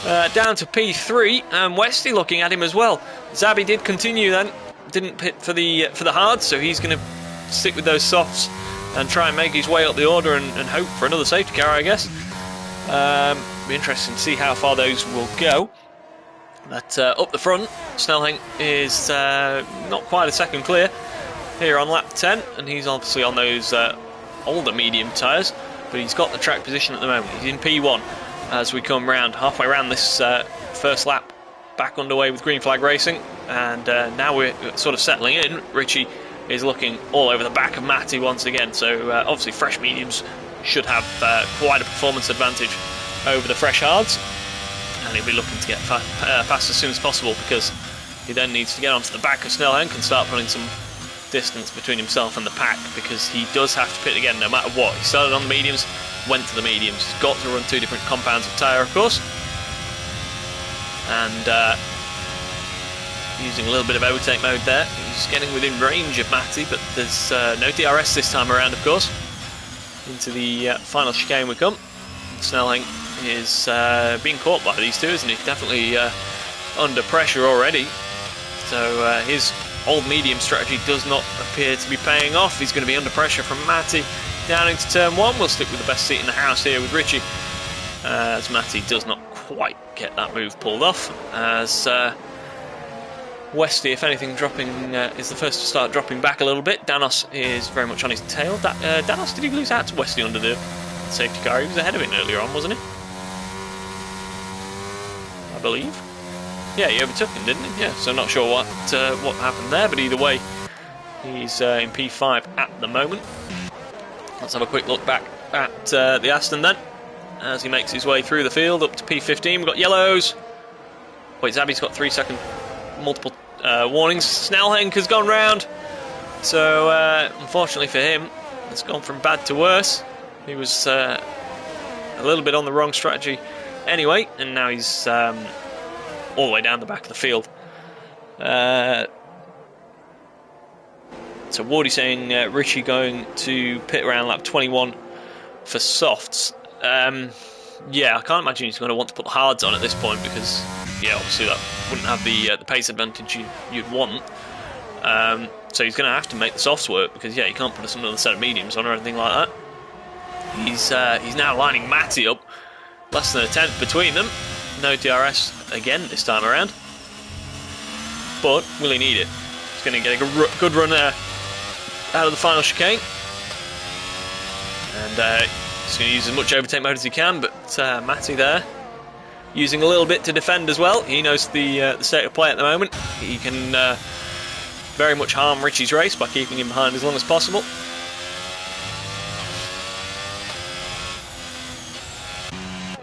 Down to P3, and Westy looking at him as well. Zabby did continue then. Didn't pit for the hards, so he's going to stick with those softs and try and make his way up the order and hope for another safety car, I guess. Be interesting to see how far those will go. But up the front, Snellhank is not quite a second clear here on lap 10, and he's obviously on those older medium tyres, but he's got the track position at the moment. He's in P1 as we come round, halfway around this first lap, back underway with green flag racing, and now we're sort of settling in. Richie is looking all over the back of Matty once again, so obviously fresh mediums should have quite a performance advantage over the fresh hards, and he'll be looking to get fast as soon as possible, because he then needs to get onto the back of Snellhank and start putting some distance between himself and the pack, because he does have to pit again no matter what. He started on the mediums, went to the mediums. He's got to run 2 different compounds of tyre, of course, and using a little bit of overtake mode there. He's getting within range of Matty, but there's no DRS this time around, of course. Into the final chicane we come. Snelling is being caught by these two, isn't he? Definitely under pressure already. So his old medium strategy does not appear to be paying off. He's going to be under pressure from Matty down into turn 1. We'll stick with the best seat in the house here with Richie, as Matty does not quite get that move pulled off, as Westy, if anything, dropping is the first to start dropping back a little bit. Danos is very much on his tail. Danos, did he lose out to Westy under the safety car? He was ahead of him earlier on, wasn't he? I believe. Yeah, he overtook him, didn't he? Yeah, so not sure what happened there, but either way, he's in P5 at the moment. Let's have a quick look back at the Aston then, as he makes his way through the field up to P15. We've got yellows. Wait, Zabby's got 3-second multiple warnings. Snelhenk has gone round. So, unfortunately for him, it's gone from bad to worse. He was a little bit on the wrong strategy anyway, and now he's all the way down the back of the field. So Wardy saying Richie going to pit around lap 21 for softs. Yeah, I can't imagine he's going to want to put the hards on at this point, because yeah, obviously that wouldn't have the pace advantage you'd want. So he's going to have to make the softs work, because yeah, you can't put another set of mediums on or anything like that. He's now lining Matty up, less than a tenth between them. No DRS again this time around, but will he need it? He's going to get a good run there out of the final chicane, and he's going to use as much overtake mode as he can. But Matty there using a little bit to defend as well. He knows the state of play at the moment. He can very much harm Richie's race by keeping him behind as long as possible.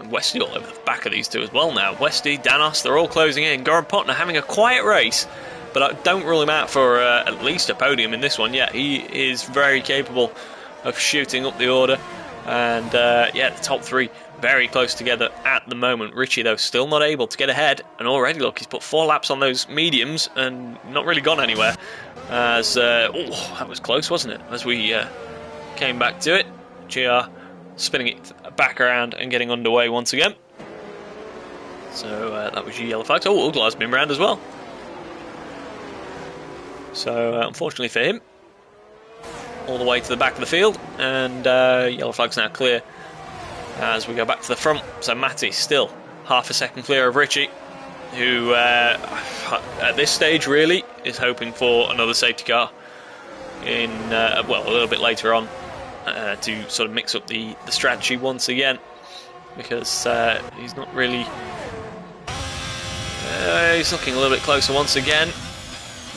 Westy all over the back of these two as well now. Westy, Danos, they're all closing in. Goran Potner having a quiet race, but I don't rule him out for at least a podium in this one. Yeah, he is very capable of shooting up the order. And yeah, the top three very close together at the moment. Richie, though, still not able to get ahead. And already, look, he's put 4 laps on those mediums and not really gone anywhere. As, oh, that was close, wasn't it? As we came back to it. GR spinning it back around and getting underway once again. So that was your yellow flags. Oh, Uglar's been round as well. So unfortunately for him, all the way to the back of the field, and yellow flag's now clear as we go back to the front. So Matty still half a second clear of Richie, who at this stage really is hoping for another safety car in well, a little bit later on, to sort of mix up the strategy once again, because he's not really he's looking a little bit closer once again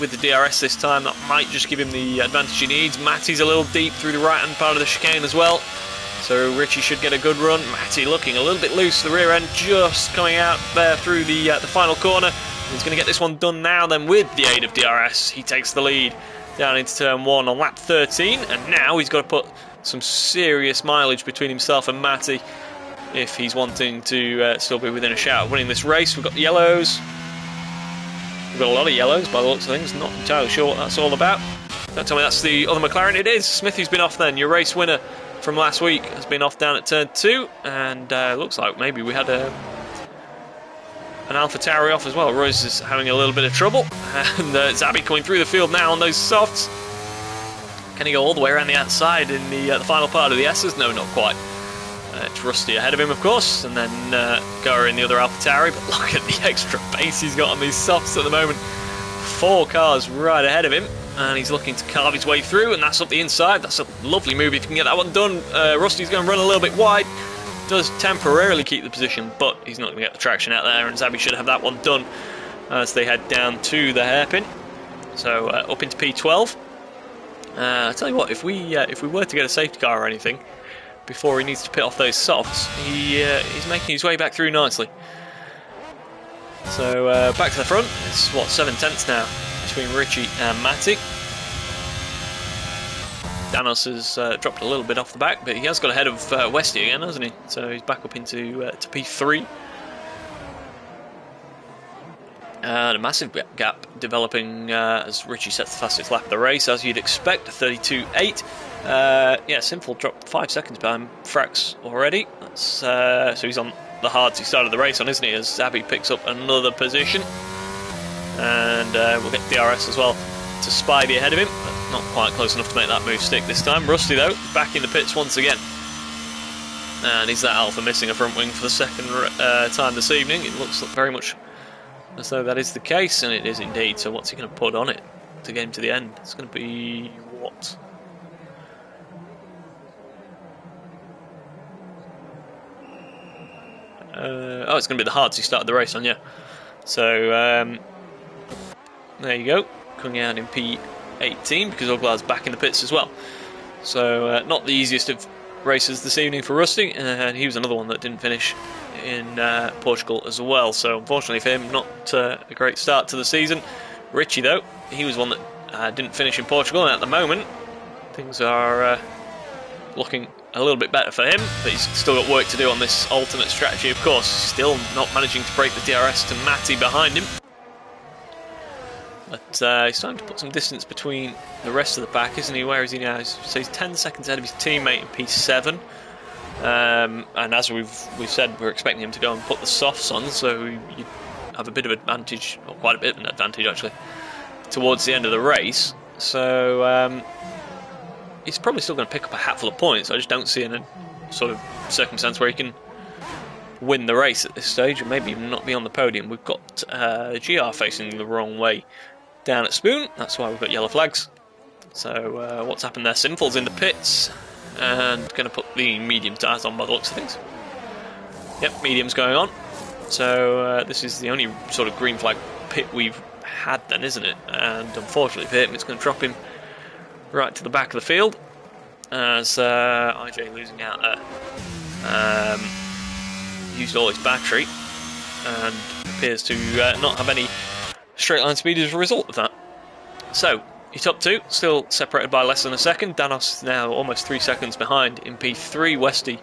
with the DRS this time. That might just give him the advantage he needs. Matty's a little deep through the right hand part of the chicane as well, so Richie should get a good run. Matty looking a little bit loose, the rear end just coming out there through the final corner. He's going to get this one done now then with the aid of DRS. He takes the lead down into turn 1 on lap 13, and now he's got to put some serious mileage between himself and Matty if he's wanting to still be within a shout of winning this race. We've got the yellows. We've got a lot of yellows by the looks of things. Not entirely sure what that's all about. Don't tell me that's the other McLaren. It is. Smithy's been off then. Your race winner from last week has been off down at turn 2, and looks like maybe we had an AlphaTauri off as well. Royce is having a little bit of trouble, and Zabby coming through the field now on those softs. Can he go all the way around the outside in the final part of the S's? No, not quite. It's Rusty ahead of him, of course, and then Goa in the other AlphaTauri. But look at the extra pace he's got on these softs at the moment. 4 cars right ahead of him, and he's looking to carve his way through, and that's up the inside. That's a lovely move if you can get that one done. Rusty's going to run a little bit wide. Does temporarily keep the position, but he's not going to get the traction out there, and Zabby should have that one done as they head down to the hairpin. So up into P12. I tell you what, if we were to get a safety car or anything before he needs to pit off those softs, he's making his way back through nicely. So back to the front. It's what, 7 tenths now between Richie and Matty. Danos has dropped a little bit off the back, but he has got ahead of Westy again, hasn't he? So he's back up into to P3. And a massive gap developing as Richie sets the fastest lap of the race, as you'd expect, 32.8. Yeah, Sinful dropped 5 seconds behind Frax already. That's, so he's on the hard he started the race on, isn't he? As Zabby picks up another position. And we'll get DRS as well to Spivey ahead of him, but not quite close enough to make that move stick this time. Rusty, though, back in the pits once again. And is that Alpha missing a front wing for the second time this evening? It looks very much as though that is the case, and it is indeed. So what's he going to put on it to get him to the end? It's going to be what? Oh, it's going to be the hards he started the race on, yeah. So there you go, coming out in P18 because Uglar's back in the pits as well. So not the easiest of races this evening for Rusty, and he was another one that didn't finish in Portugal as well. So unfortunately for him, not a great start to the season. Richie, though, he was one that didn't finish in Portugal, and at the moment things are looking a little bit better for him, but he's still got work to do on this alternate strategy, of course. Still not managing to break the DRS to Matty behind him. But he's starting to put some distance between the rest of the pack, isn't he? Where is he now? So he's 10 seconds ahead of his teammate in P7. And as we've said, we're expecting him to go and put the softs on, so you have a bit of advantage, or quite a bit of an advantage actually, towards the end of the race. So he's probably still going to pick up a hatful of points. I just don't see any sort of circumstance where he can win the race at this stage, and maybe even not be on the podium. We've got GR facing the wrong way down at Spoon. That's why we've got yellow flags. So what's happened there? Sinful's in the pits and going to put the medium tyres on by the looks of things. Yep, medium's going on. So this is the only sort of green flag pit we've had then, isn't it? And unfortunately for him, it's going to drop him right to the back of the field as IJ losing out there. Used all his battery and appears to not have any straight line speed as a result of that. So your top two still separated by less than a second. Danos now almost 3 seconds behind in P3. Westy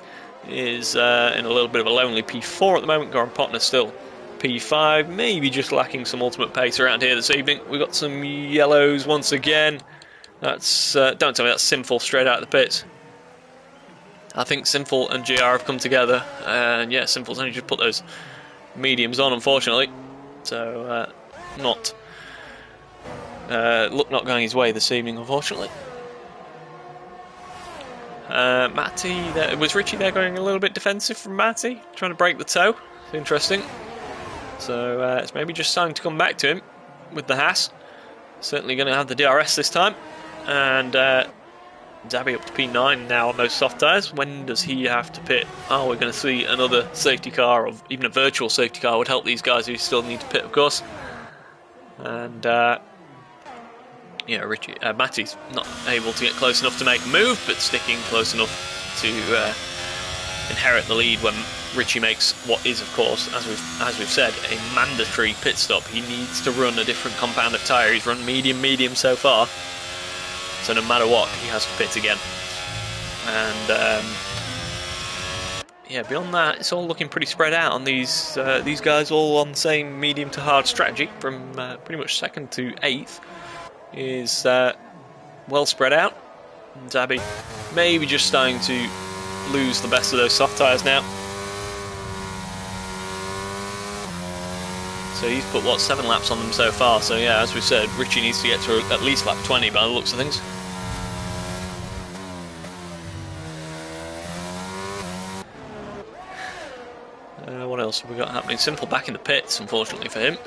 is in a little bit of a lonely P4 at the moment. Goran Potner still P5, maybe just lacking some ultimate pace around here this evening. We've got some yellows once again. That's don't tell me that's Sinful straight out of the pits. I think Sinful and GR have come together, and yeah, Sinful's only just put those mediums on, unfortunately. So luck not going his way this evening, unfortunately. Matty, was Richie there going a little bit defensive from Matty, trying to break the toe? Interesting. So it's maybe just starting to come back to him with the Haas. Certainly going to have the DRS this time, and Zabby up to P9 now on those soft tyres. When does he have to pit? Oh, we're going to see another safety car, or even a virtual safety car would help these guys who still need to pit, of course. And yeah, Matty's not able to get close enough to make a move, but sticking close enough to inherit the lead when Richie makes what is, of course, as we've said, a mandatory pit stop. He needs to run a different compound of tyre. He's run medium so far. So no matter what, he has to pit again. And yeah, beyond that, it's all looking pretty spread out on these guys, all on the same medium to hard strategy from pretty much 2nd to 8th is well spread out. And Zabby maybe just starting to lose the best of those soft tyres now. So he's put, what, 7 laps on them so far. So yeah, as we said, Richie needs to get to at least lap 20 by the looks of things. What else have we got happening? Simple back in the pits, unfortunately for him.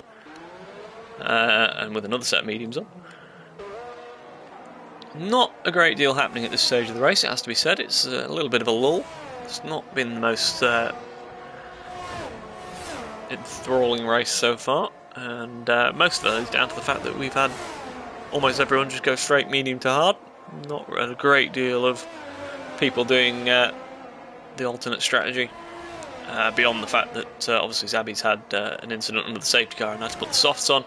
And with another set of mediums on. Not a great deal happening at this stage of the race, it has to be said. It's a little bit of a lull. It's not been the most enthralling race so far, and most of that is down to the fact that we've had almost everyone just go straight medium to hard. Not a great deal of people doing the alternate strategy, beyond the fact that obviously Zabby's had an incident under the safety car and had to put the softs on,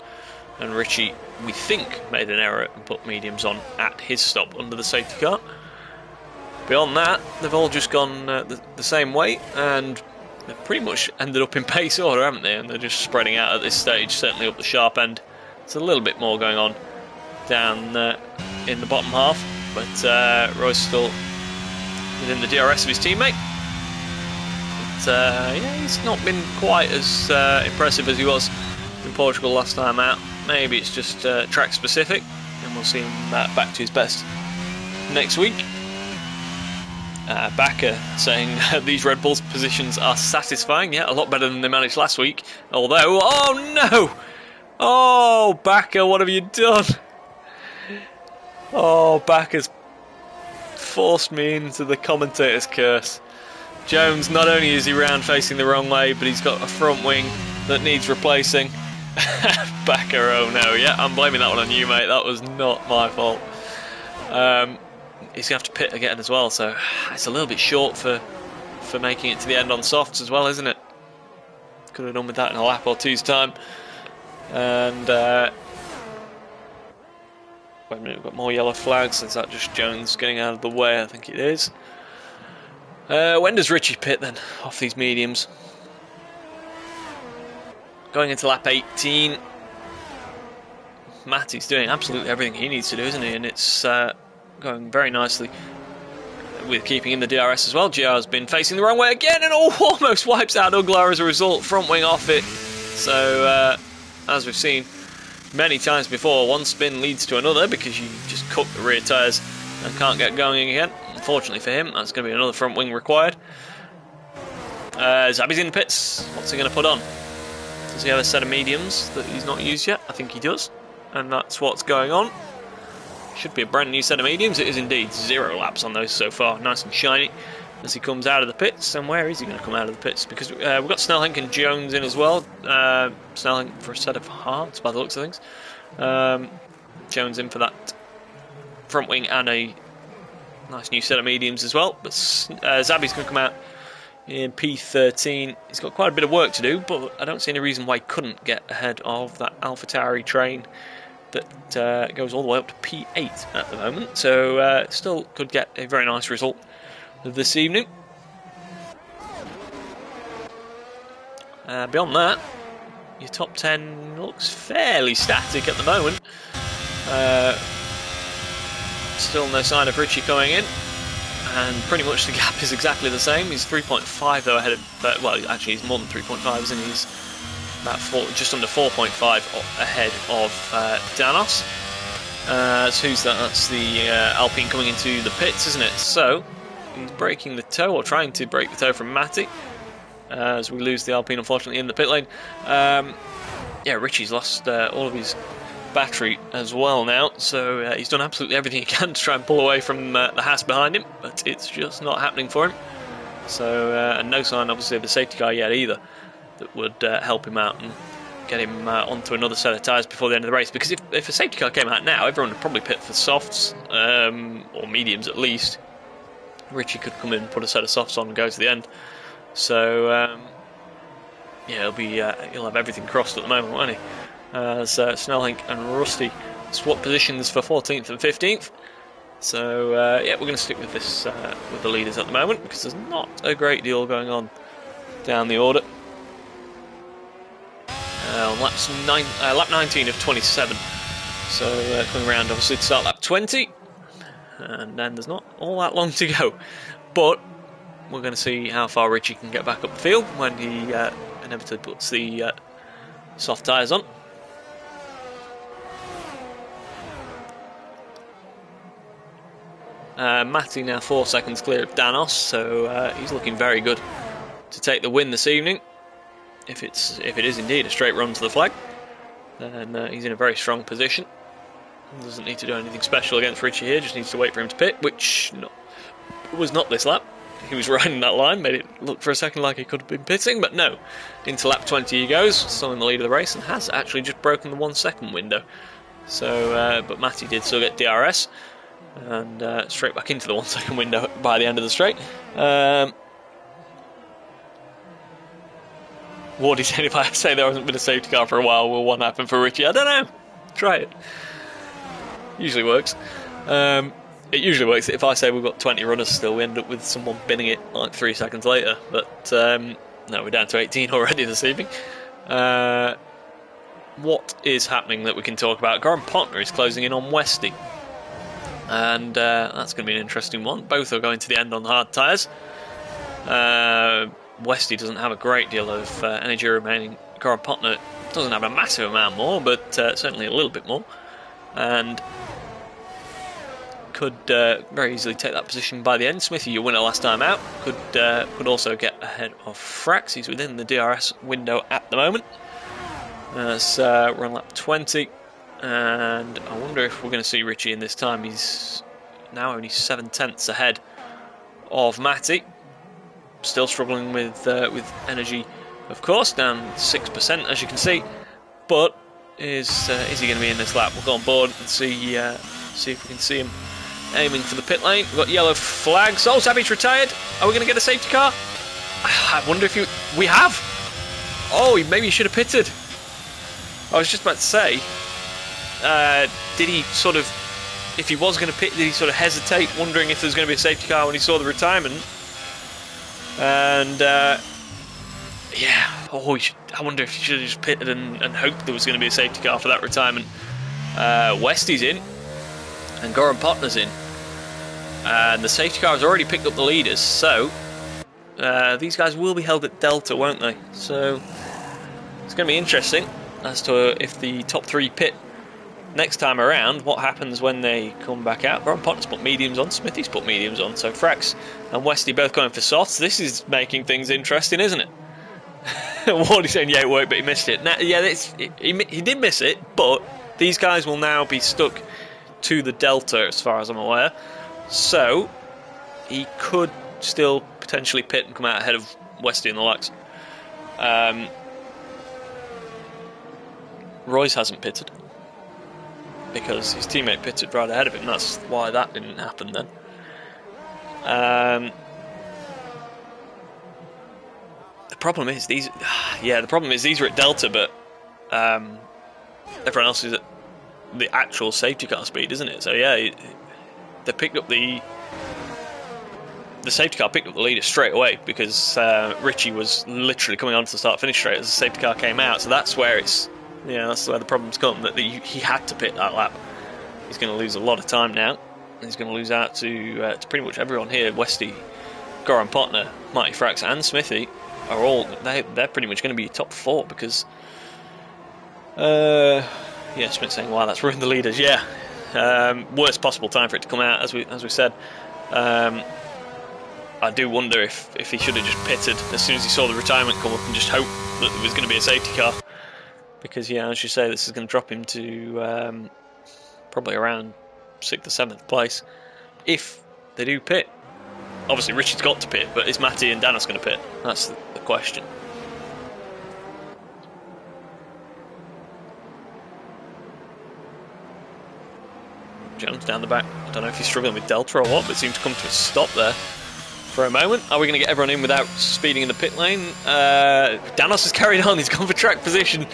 and Richie, we think, made an error and put mediums on at his stop under the safety car. Beyond that, they've all just gone the same way, and they've pretty much ended up in pace order, haven't they? And they're just spreading out at this stage, certainly up the sharp end. There's a little bit more going on down in the bottom half, but Roy's still within the DRS of his teammate. But yeah, he's not been quite as impressive as he was in Portugal last time out. Maybe it's just track specific, and we'll see him back to his best next week. Bakker saying these Red Bull's positions are satisfying. Yeah, a lot better than they managed last week. Although, oh no! Oh, Bakker, what have you done? Oh, Bakker's forced me into the commentator's curse. Jones, not only is he round facing the wrong way, but he's got a front wing that needs replacing. Bakker, oh no, yeah, I'm blaming that one on you, mate. That was not my fault. He's going to have to pit again as well, so it's a little bit short for making it to the end on softs as well, isn't it? Could have done with that in a lap or two's time. And wait a minute, we've got more yellow flags. Is that just Jones getting out of the way? I think it is. When does Richie pit then, off these mediums? Going into lap 18. Matty's doing absolutely everything he needs to do, isn't he? And it's going very nicely with keeping in the DRS as well. GR's been facing the wrong way again and almost wipes out Uglar as a result. Front wing off it. So, as we've seen many times before, one spin leads to another because you just cook the rear tyres and can't get going again. Unfortunately for him, that's going to be another front wing required. Zabi's in the pits. What's he going to put on? Does he have a set of mediums that he's not used yet? I think he does. And that's what's going on. Should be a brand new set of mediums. It is indeed. 0 laps on those so far. Nice and shiny as he comes out of the pits. And where is he going to come out of the pits? Because we've got Snelhenk and Jones in as well. Snelhenk for a set of hearts by the looks of things. Jones in for that front wing and a nice new set of mediums as well. But Zabi's going to come out in P13. He's got quite a bit of work to do, but I don't see any reason why he couldn't get ahead of that AlphaTauri train that goes all the way up to P8 at the moment. So still could get a very nice result this evening. Beyond that, your top 10 looks fairly static at the moment. Still no sign of Richie coming in, and pretty much the gap is exactly the same. He's 3.5 though ahead of, well, actually he's more than 3.5, isn't he? He's about just under 4.5 ahead of Danos. So who's that? That's the Alpine coming into the pits, isn't it? So he's breaking the toe, or trying to break the toe from Matty, as we lose the Alpine unfortunately in the pit lane. Yeah, Richie's lost all of his battery as well now, so he's done absolutely everything he can to try and pull away from the Haas behind him, but it's just not happening for him. So and no sign obviously of the safety car yet either that would help him out and get him onto another set of tyres before the end of the race, because if a safety car came out now, everyone would probably pit for softs, or mediums at least. Richie could come in and put a set of softs on and go to the end. So yeah, he'll have everything crossed at the moment, won't he? So Snelhenk and Rusty swap positions for 14th and 15th. So yeah, we're going to stick with this with the leaders at the moment, because there's not a great deal going on down the order. On lap 19 of 27. So coming around obviously to start lap 20, and then there's not all that long to go. But we're going to see how far Richie can get back up the field when he inevitably puts the soft tyres on. Matty now 4 seconds clear of Danos, so he's looking very good to take the win this evening. If it is indeed a straight run to the flag, then he's in a very strong position. Doesn't need to do anything special against Richie here, just needs to wait for him to pit, which was not this lap. He was riding that line, made it look for a second like he could have been pitting, but no. Into lap 20 he goes, still in the lead of the race, and has actually just broken the 1 second window. So, but Matty did still get DRS, and straight back into the 1 second window by the end of the straight. Wardy said, if I say there hasn't been a safety car for a while, will one happen for Richie? I don't know. Try it. Usually works. It usually works. If I say we've got 20 runners still, we end up with someone binning it like 3 seconds later. But No, we're down to 18 already this evening. What is happening that we can talk about? Goran Potner is closing in on Westy. And that's going to be an interesting one. Both are going to the end on hard tyres. Westy doesn't have a great deal of energy remaining. Goran Potner doesn't have a massive amount more, but certainly a little bit more. And could very easily take that position by the end. Smithy, your winner last time out, could also get ahead of Frax. He's within the DRS window at the moment. We're on lap 20. And I wonder if we're going to see Richie in this time. He's now only 7/10 ahead of Matty. Still struggling with energy, of course, down 6% as you can see. But is he going to be in this lap? We'll go on board and see if we can see him aiming for the pit lane. We've got yellow flags. Oh, Savage retired. Are we going to get a safety car? I wonder if we have. Oh, maybe he should have pitted. I was just about to say. Did he sort of, if he was going to pit, did he sort of hesitate, wondering if there was going to be a safety car when he saw the retirement? And yeah, I wonder if he should have just pitted and hoped there was going to be a safety car for that retirement. Westy's in, and Goran Potner's in, and the safety car has already picked up the leaders, so these guys will be held at Delta, won't they? So it's going to be interesting as to if the top three pit next time around, what happens when they come back out. Goran Potter's put mediums on, Smithy's put mediums on, so Frax and Westy both going for softs. This is making things interesting, isn't it? Wardy's saying, yeah, it worked, but he missed it. Now, yeah, he did miss it, but these guys will now be stuck to the Delta, as far as I'm aware. So, he could still potentially pit and come out ahead of Westy and the likes. Royce hasn't pitted, because his teammate pitted right ahead of him. That's why that didn't happen then. The problem is these are at Delta, but everyone else is at the actual safety car speed, isn't it? So yeah, they picked up the safety car picked up the leader straight away, because Richie was literally coming on to the start-finish straight as the safety car came out. So that's where that's where the problem's come, that he had to pit that lap. He's going to lose a lot of time now. He's going to lose out to pretty much everyone here. Westy, Goran Potner, Marty Frax and Smithy are all, they're pretty much going to be top four, because Smith's saying, wow, that's ruined the leaders. Yeah, worst possible time for it to come out, as we said. I do wonder if he should have just pitted as soon as he saw the retirement come up and just hope that there was going to be a safety car. Because, yeah, as you say, this is going to drop him to probably around 6th or 7th place if they do pit. Obviously, Richie's got to pit, but is Matty and Danos going to pit? That's the question. Jones down the back. I don't know if he's struggling with Delta or what, but it seems to come to a stop there for a moment. Are we going to get everyone in without speeding in the pit lane? Danos has carried on. He's gone for track position.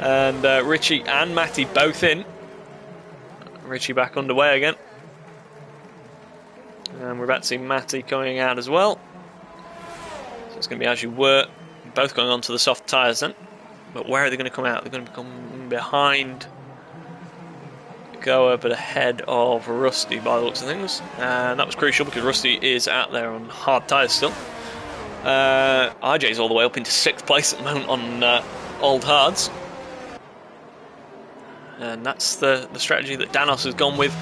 And Richie and Matty both in. Richie back underway again. And we're about to see Matty coming out as well. So it's going to be as you were. Both going on to the soft tyres then. But where are they going to come out? They're going to come behind Goa, but ahead of Rusty by the looks of things. And that was crucial, because Rusty is out there on hard tyres still. RJ's all the way up into 6th place at the moment on old hards. And that's the strategy that Danos has gone with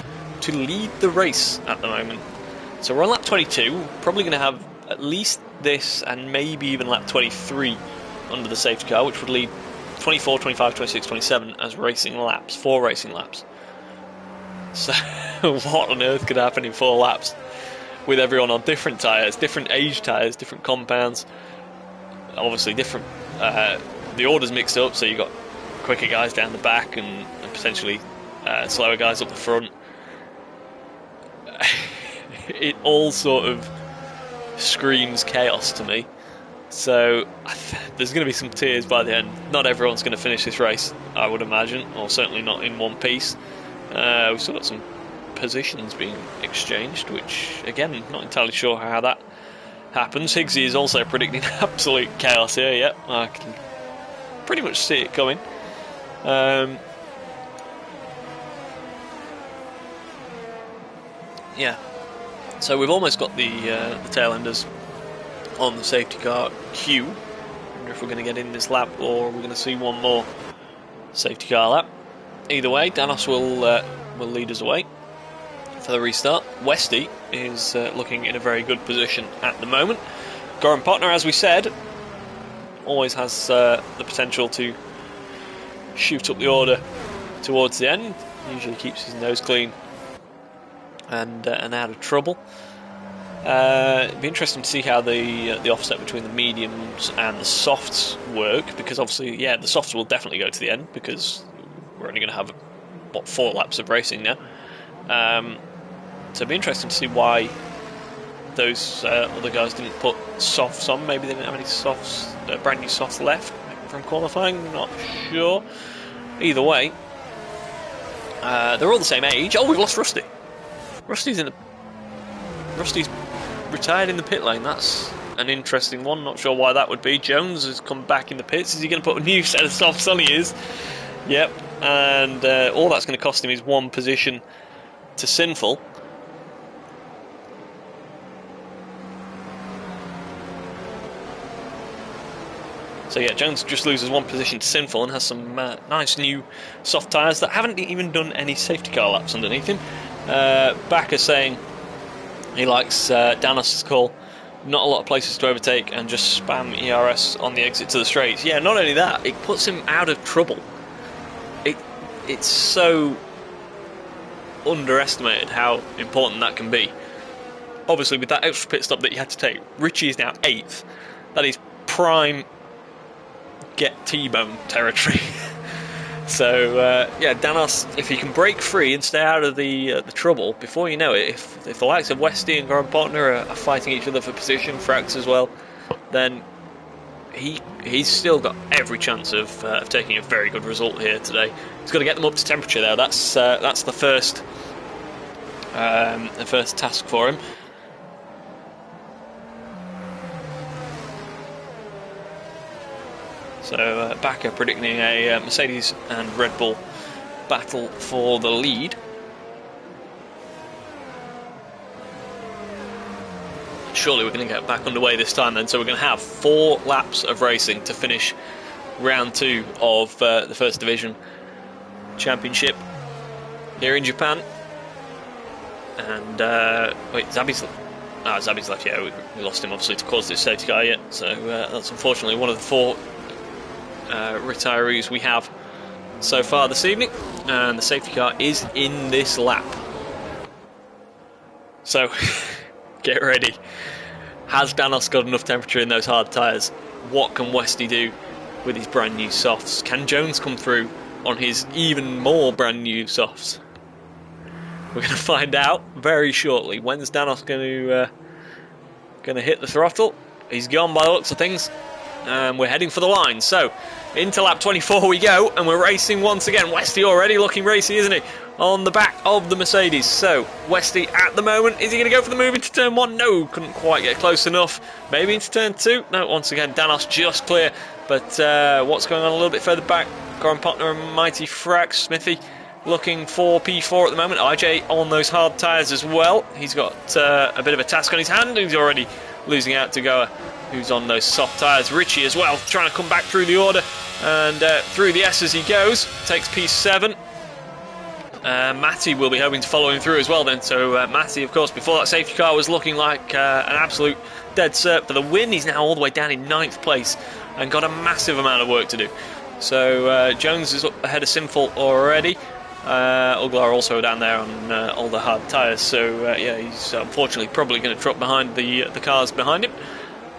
to lead the race at the moment. So we're on lap 22. We're probably going to have at least this and maybe even lap 23 under the safety car, which would lead 24, 25, 26, 27 as racing laps, 4 racing laps. So what on earth could happen in 4 laps with everyone on different tyres, different age tyres, different compounds, obviously different, the order's mixed up, so you've got quicker guys down the back and potentially slower guys up the front. It all sort of screams chaos to me. So there's going to be some tears by the end. Not everyone's going to finish this race, I would imagine, or certainly not in one piece. We've still got some positions being exchanged, which again, not entirely sure how happens. Higgsy is also predicting absolute chaos here. Yep, I can pretty much see it coming. Yeah, so we've almost got the tail enders on the safety car queue. I wonder if we're going to get in this lap or we're going to see one more safety car lap. Either way, Danos will lead us away for the restart. Westy is looking in a very good position at the moment. Goran Potner, as we said, always has the potential to shoot up the order towards the end. Usually keeps his nose clean and out of trouble. It'd be interesting to see how the offset between the mediums and the softs work, because obviously, yeah, the softs will definitely go to the end because we're only going to have 4 laps of racing now. So it'd be interesting to see why those other guys didn't put softs on. Maybe they didn't have any softs, brand new softs left from qualifying. Not sure. Either way, they're all the same age. Oh, we've lost Rusty. Rusty's retired in the pit lane. That's an interesting one. Not sure why that would be. Jones has come back in the pits. Is he going to put a new set of softs on? He is. Yep. And all that's going to cost him is 1 position to Sinful. So yeah, Jones just loses 1 position to Sinful and has some nice new soft tyres that haven't even done any safety car laps underneath him. Bakker saying he likes Danos' call. Not a lot of places to overtake and just spam ERS on the exit to the straights. Yeah, not only that, it puts him out of trouble. It's so underestimated how important that can be. Obviously, with that extra pit stop that you had to take, Richie is now 8th. That is prime get T-bone territory. So yeah, Danos, if he can break free and stay out of the trouble, before you know it, if the likes of Westy and Goran Potner are fighting each other for position, Frax as well, then he's still got every chance of taking a very good result here today. He's got to get them up to temperature though. That's the first task for him. So Bakker predicting a Mercedes and Red Bull battle for the lead. Surely we're going to get back underway this time then. So we're going to have 4 laps of racing to finish round 2 of the First Division Championship here in Japan. And wait, Zabi's left. Yeah, we lost him obviously to cause this safety car yet. So that's unfortunately one of the 4 retirees we have so far this evening, and the safety car is in this lap. So get ready. Has Danos got enough temperature in those hard tyres? What can Westy do with his brand new softs? Can Jones come through on his even more brand new softs? We're going to find out very shortly. When's Danos going to hit the throttle? He's gone by the looks of things. We're heading for the line. So into lap 24 we go, and we're racing once again. Westy already looking racy, isn't he? On the back of the Mercedes. So Westy at the moment, is he going to go for the move into turn 1? No, couldn't quite get close enough. Maybe into turn 2. No, once again Danos just clear. But what's going on a little bit further back? Goran Potner and Mighty Frax. Smithy looking for P4 at the moment. IJ on those hard tyres as well. He's got a bit of a task on his hand. He's already losing out to Goa, who's on those soft tyres. Richie as well, trying to come back through the order, and through the S as he goes, takes P7. Matty will be hoping to follow him through as well then. So Matty, of course, before that safety car was looking like an absolute dead cert for the win. He's now all the way down in 9th place and got a massive amount of work to do. So Jones is up ahead of Sinful already. Uglar also down there on all the hard tyres. So yeah, he's unfortunately probably going to drop behind the cars behind him.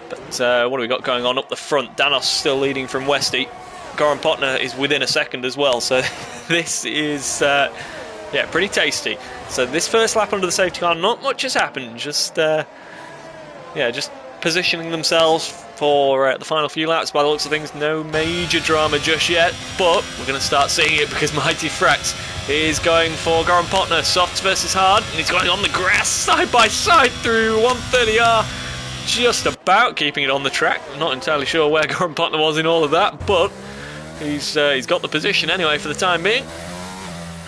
But what have we got going on up the front? Danos still leading from Westy. Goran Potner is within a second as well. So this is yeah, pretty tasty. So this first lap under the safety car, not much has happened. Just yeah, just positioning themselves for the final few laps. By the looks of things, no major drama just yet. But we're going to start seeing it because Mighty Frax is going for Goran Potner. Softs versus hard, and he's going on the grass side by side through 130R. just about keeping it on the track. I'm not entirely sure where Goran Potner was in all of that, but he's got the position anyway for the time being.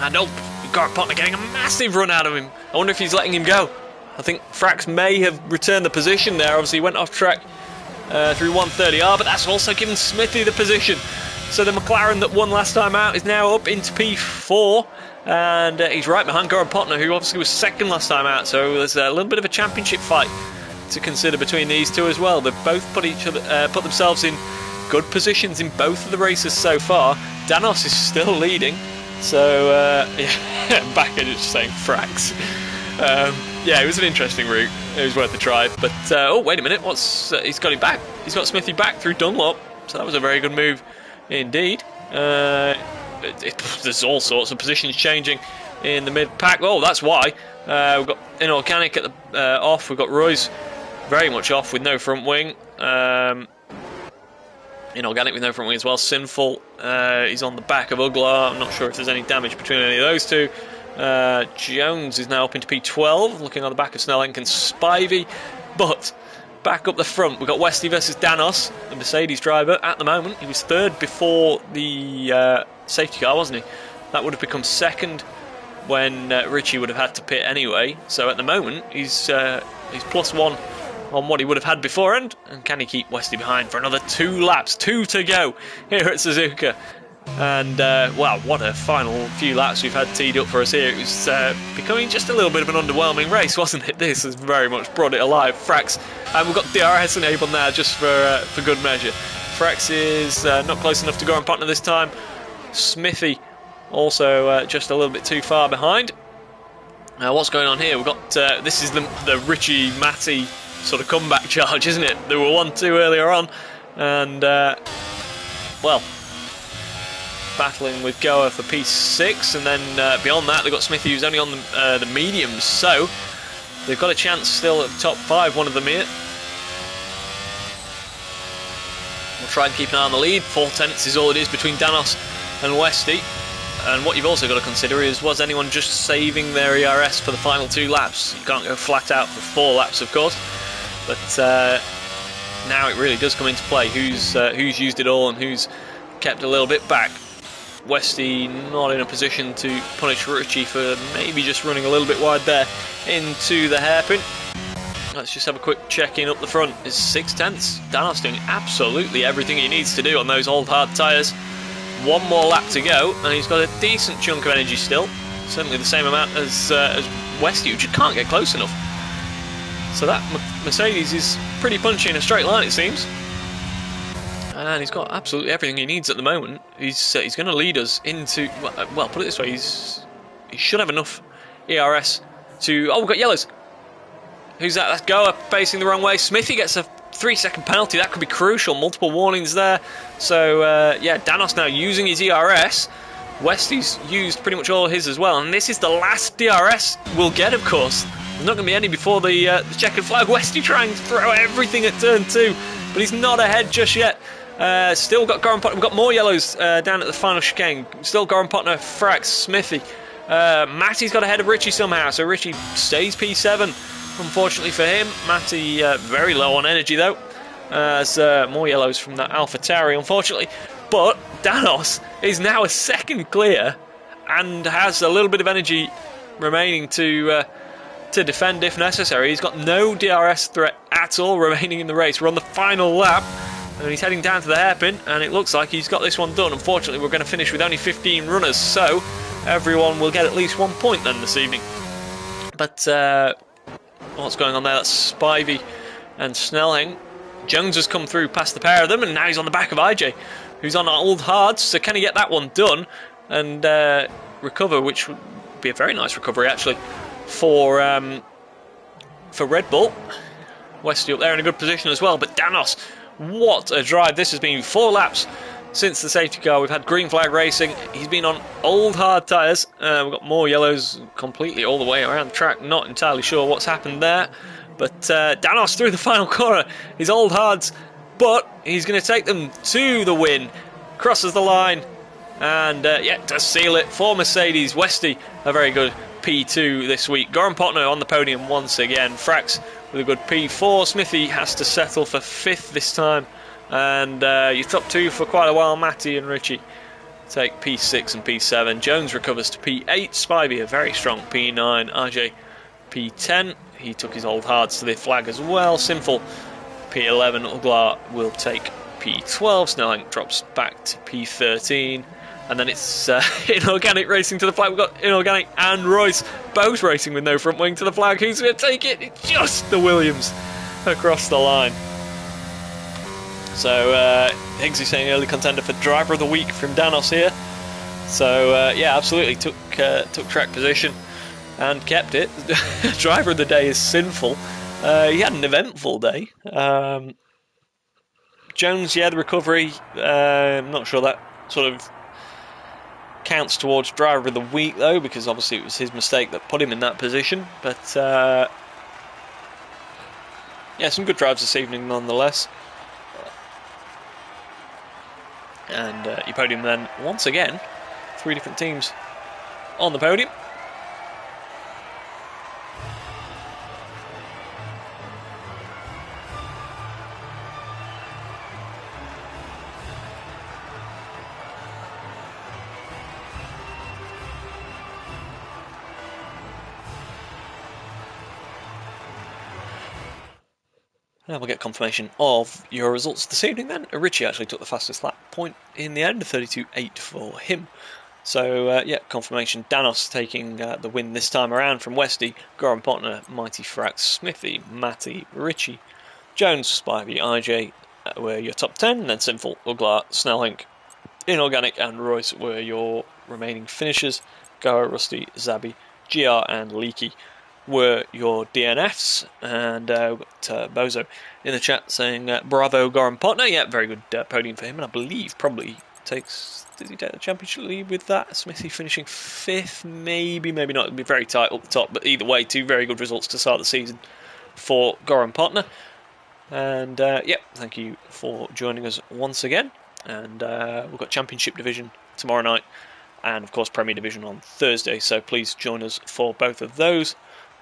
And Goran Potner getting a massive run out of him. I wonder if he's letting him go. I think Frax may have returned the position there. Obviously, he went off track through 130R, but that's also given Smithy the position. So the McLaren that won last time out is now up into P4, and he's right behind Goran Potner, who obviously was second last time out. So there's a little bit of a championship fight to consider between these two as well. They've both put themselves in good positions in both of the races so far. Danos is still leading, so yeah, back in just saying Frax. Yeah, it was an interesting route. It was worth a try. But oh, wait a minute, he's got him back. He's got Smithy back through Dunlop, so that was a very good move indeed. There's all sorts of positions changing in the mid pack. Oh, that's why we've got Inorganic at the off. We've got Royce very much off with no front wing. Inorganic with no front wing as well. Sinful, he's on the back of Uglar. I'm not sure if there's any damage between any of those two. Jones is now up into P12, looking on the back of Snellenk and Spivey. But back up the front, we've got Westy versus Danos, the Mercedes driver. At the moment, he was third before the safety car, wasn't he? That would have become second when Richie would have had to pit anyway. So at the moment, he's +1 on what he would have had before. And can he keep Westy behind for another 2 laps? 2 to go here at Suzuka. And wow, what a final few laps we've had teed up for us here. It was becoming just a little bit of an underwhelming race, wasn't it? This has very much brought it alive. Frax, and we've got DRS enabled now just for good measure. Frax is not close enough to Goran Potner this time. Smithy also just a little bit too far behind. What's going on here? We've got this is the Richie Matty sort of comeback charge, isn't it? There were 1-2 earlier on, and well, battling with Goa for P6, and then beyond that they've got Smithy, who's only on the mediums, so they've got a chance still at the top 5, one of them here. We'll try and keep an eye on the lead. 4/10 is all it is between Danos and Westy. And what you've also got to consider is, was anyone just saving their ERS for the final 2 laps? You can't go flat out for 4 laps, of course, but now it really does come into play who's used it all and who's kept a little bit back. Westy not in a position to punish Richie for maybe just running a little bit wide there into the hairpin. Let's just have a quick check-in up the front. It's 6/10. Danos doing absolutely everything he needs to do on those old hard tyres. 1 more lap to go, and he's got a decent chunk of energy still. Certainly the same amount as Westy, who just can't get close enough. So that Mercedes is pretty punchy in a straight line, it seems. And he's got absolutely everything he needs at the moment. He's going to lead us into, well, put it this way, he should have enough ERS to... Oh, we've got yellows. Who's that? That's Goa facing the wrong way. Smithy gets a 3-second penalty. That could be crucial. Multiple warnings there. So, yeah, Danos now using his ERS. Westy's used pretty much all his as well. And this is the last DRS we'll get, of course. There's not going to be any before the checkered flag. Westy trying to throw everything at turn 2. But he's not ahead just yet. Still got Goran Potner. We've got more yellows down at the final chicane. Still Goran Potner, Frax, Smithy. Matty's got ahead of Richie somehow, so Richie stays P7. Unfortunately for him, Matty very low on energy though. There's more yellows from that AlphaTauri, unfortunately. But Danos is now a second clear and has a little bit of energy remaining to defend if necessary. He's got no DRS threat at all remaining in the race. We're on the final lap. And he's heading down to the hairpin, and it looks like he's got this one done. Unfortunately, we're going to finish with only 15 runners, so everyone will get at least 1 point then this evening. But what's going on there? That's Spivey and Snelling. Jones has come through past the pair of them, and now he's on the back of IJ, who's on old hards. So can he get that one done and recover, which would be a very nice recovery actually for Red Bull. Westy up there in a good position as well, but Danos, what a drive this has been. 4 laps since the safety car. We've had green flag racing. He's been on old hard tyres. We've got more yellows completely all the way around the track. Not entirely sure what's happened there. But Danos through the final corner. His old hards. But he's going to take them to the win. Crosses the line. And yeah, does seal it for Mercedes. Westy, a very good P2 this week. Goran Potner on the podium once again. Frax with a good P4. Smithy has to settle for 5th this time. And your top two for quite a while, Matty and Richie, take P6 and P7. Jones recovers to P8. Spivey a very strong P9. RJ P10. He took his old hards to the flag as well. Sinful P11. Uglar will take P12. Snelling drops back to P13. And then it's Inorganic racing to the flag. We've got Inorganic and Royce both racing with no front wing to the flag. Who's going to take it? It's just the Williams across the line. So Higgsy saying early contender for driver of the week from Danos here. So yeah, absolutely took track position and kept it. Driver of the day is Sinful. He had an eventful day. Jones, yeah, the recovery. I'm not sure that sort of counts towards driver of the week though, because obviously it was his mistake that put him in that position. But yeah, some good drives this evening nonetheless. And your podium then, once again, 3 different teams on the podium. And we'll get confirmation of your results this evening then. Richie actually took the fastest lap point in the end, 32.8 for him. So, yeah, confirmation. Danos taking the win this time around from Westy. Goran Potner, Mighty Frax, Smithy, Matty, Richie, Jones, Spivey, IJ were your top 10. And then Sinful, Uglar, Snellink, Inorganic and Royce were your remaining finishers. Gara, Rusty, Zabi, GR and Leaky were your DNFs. And we've got Bozo in the chat saying, bravo Goran Potner. Yeah, very good podium for him. And I believe probably takes... Did he take the championship lead with that? Smithy finishing 5th, maybe not. It'll be very tight up the top, but either way, 2 very good results to start the season for Goran Potner. And yeah, thank you for joining us once again. And we've got Championship Division tomorrow night, and of course Premier Division on Thursday. So please join us for both of those.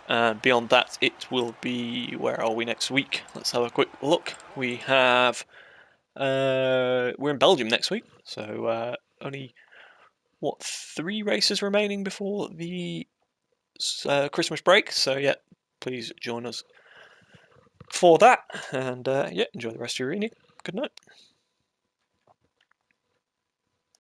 Beyond that, it will be, where are we next week? Let's have a quick look. We have we're in Belgium next week, so only, what, 3 races remaining before the Christmas break. So yeah, please join us for that, and yeah, enjoy the rest of your evening. Good night.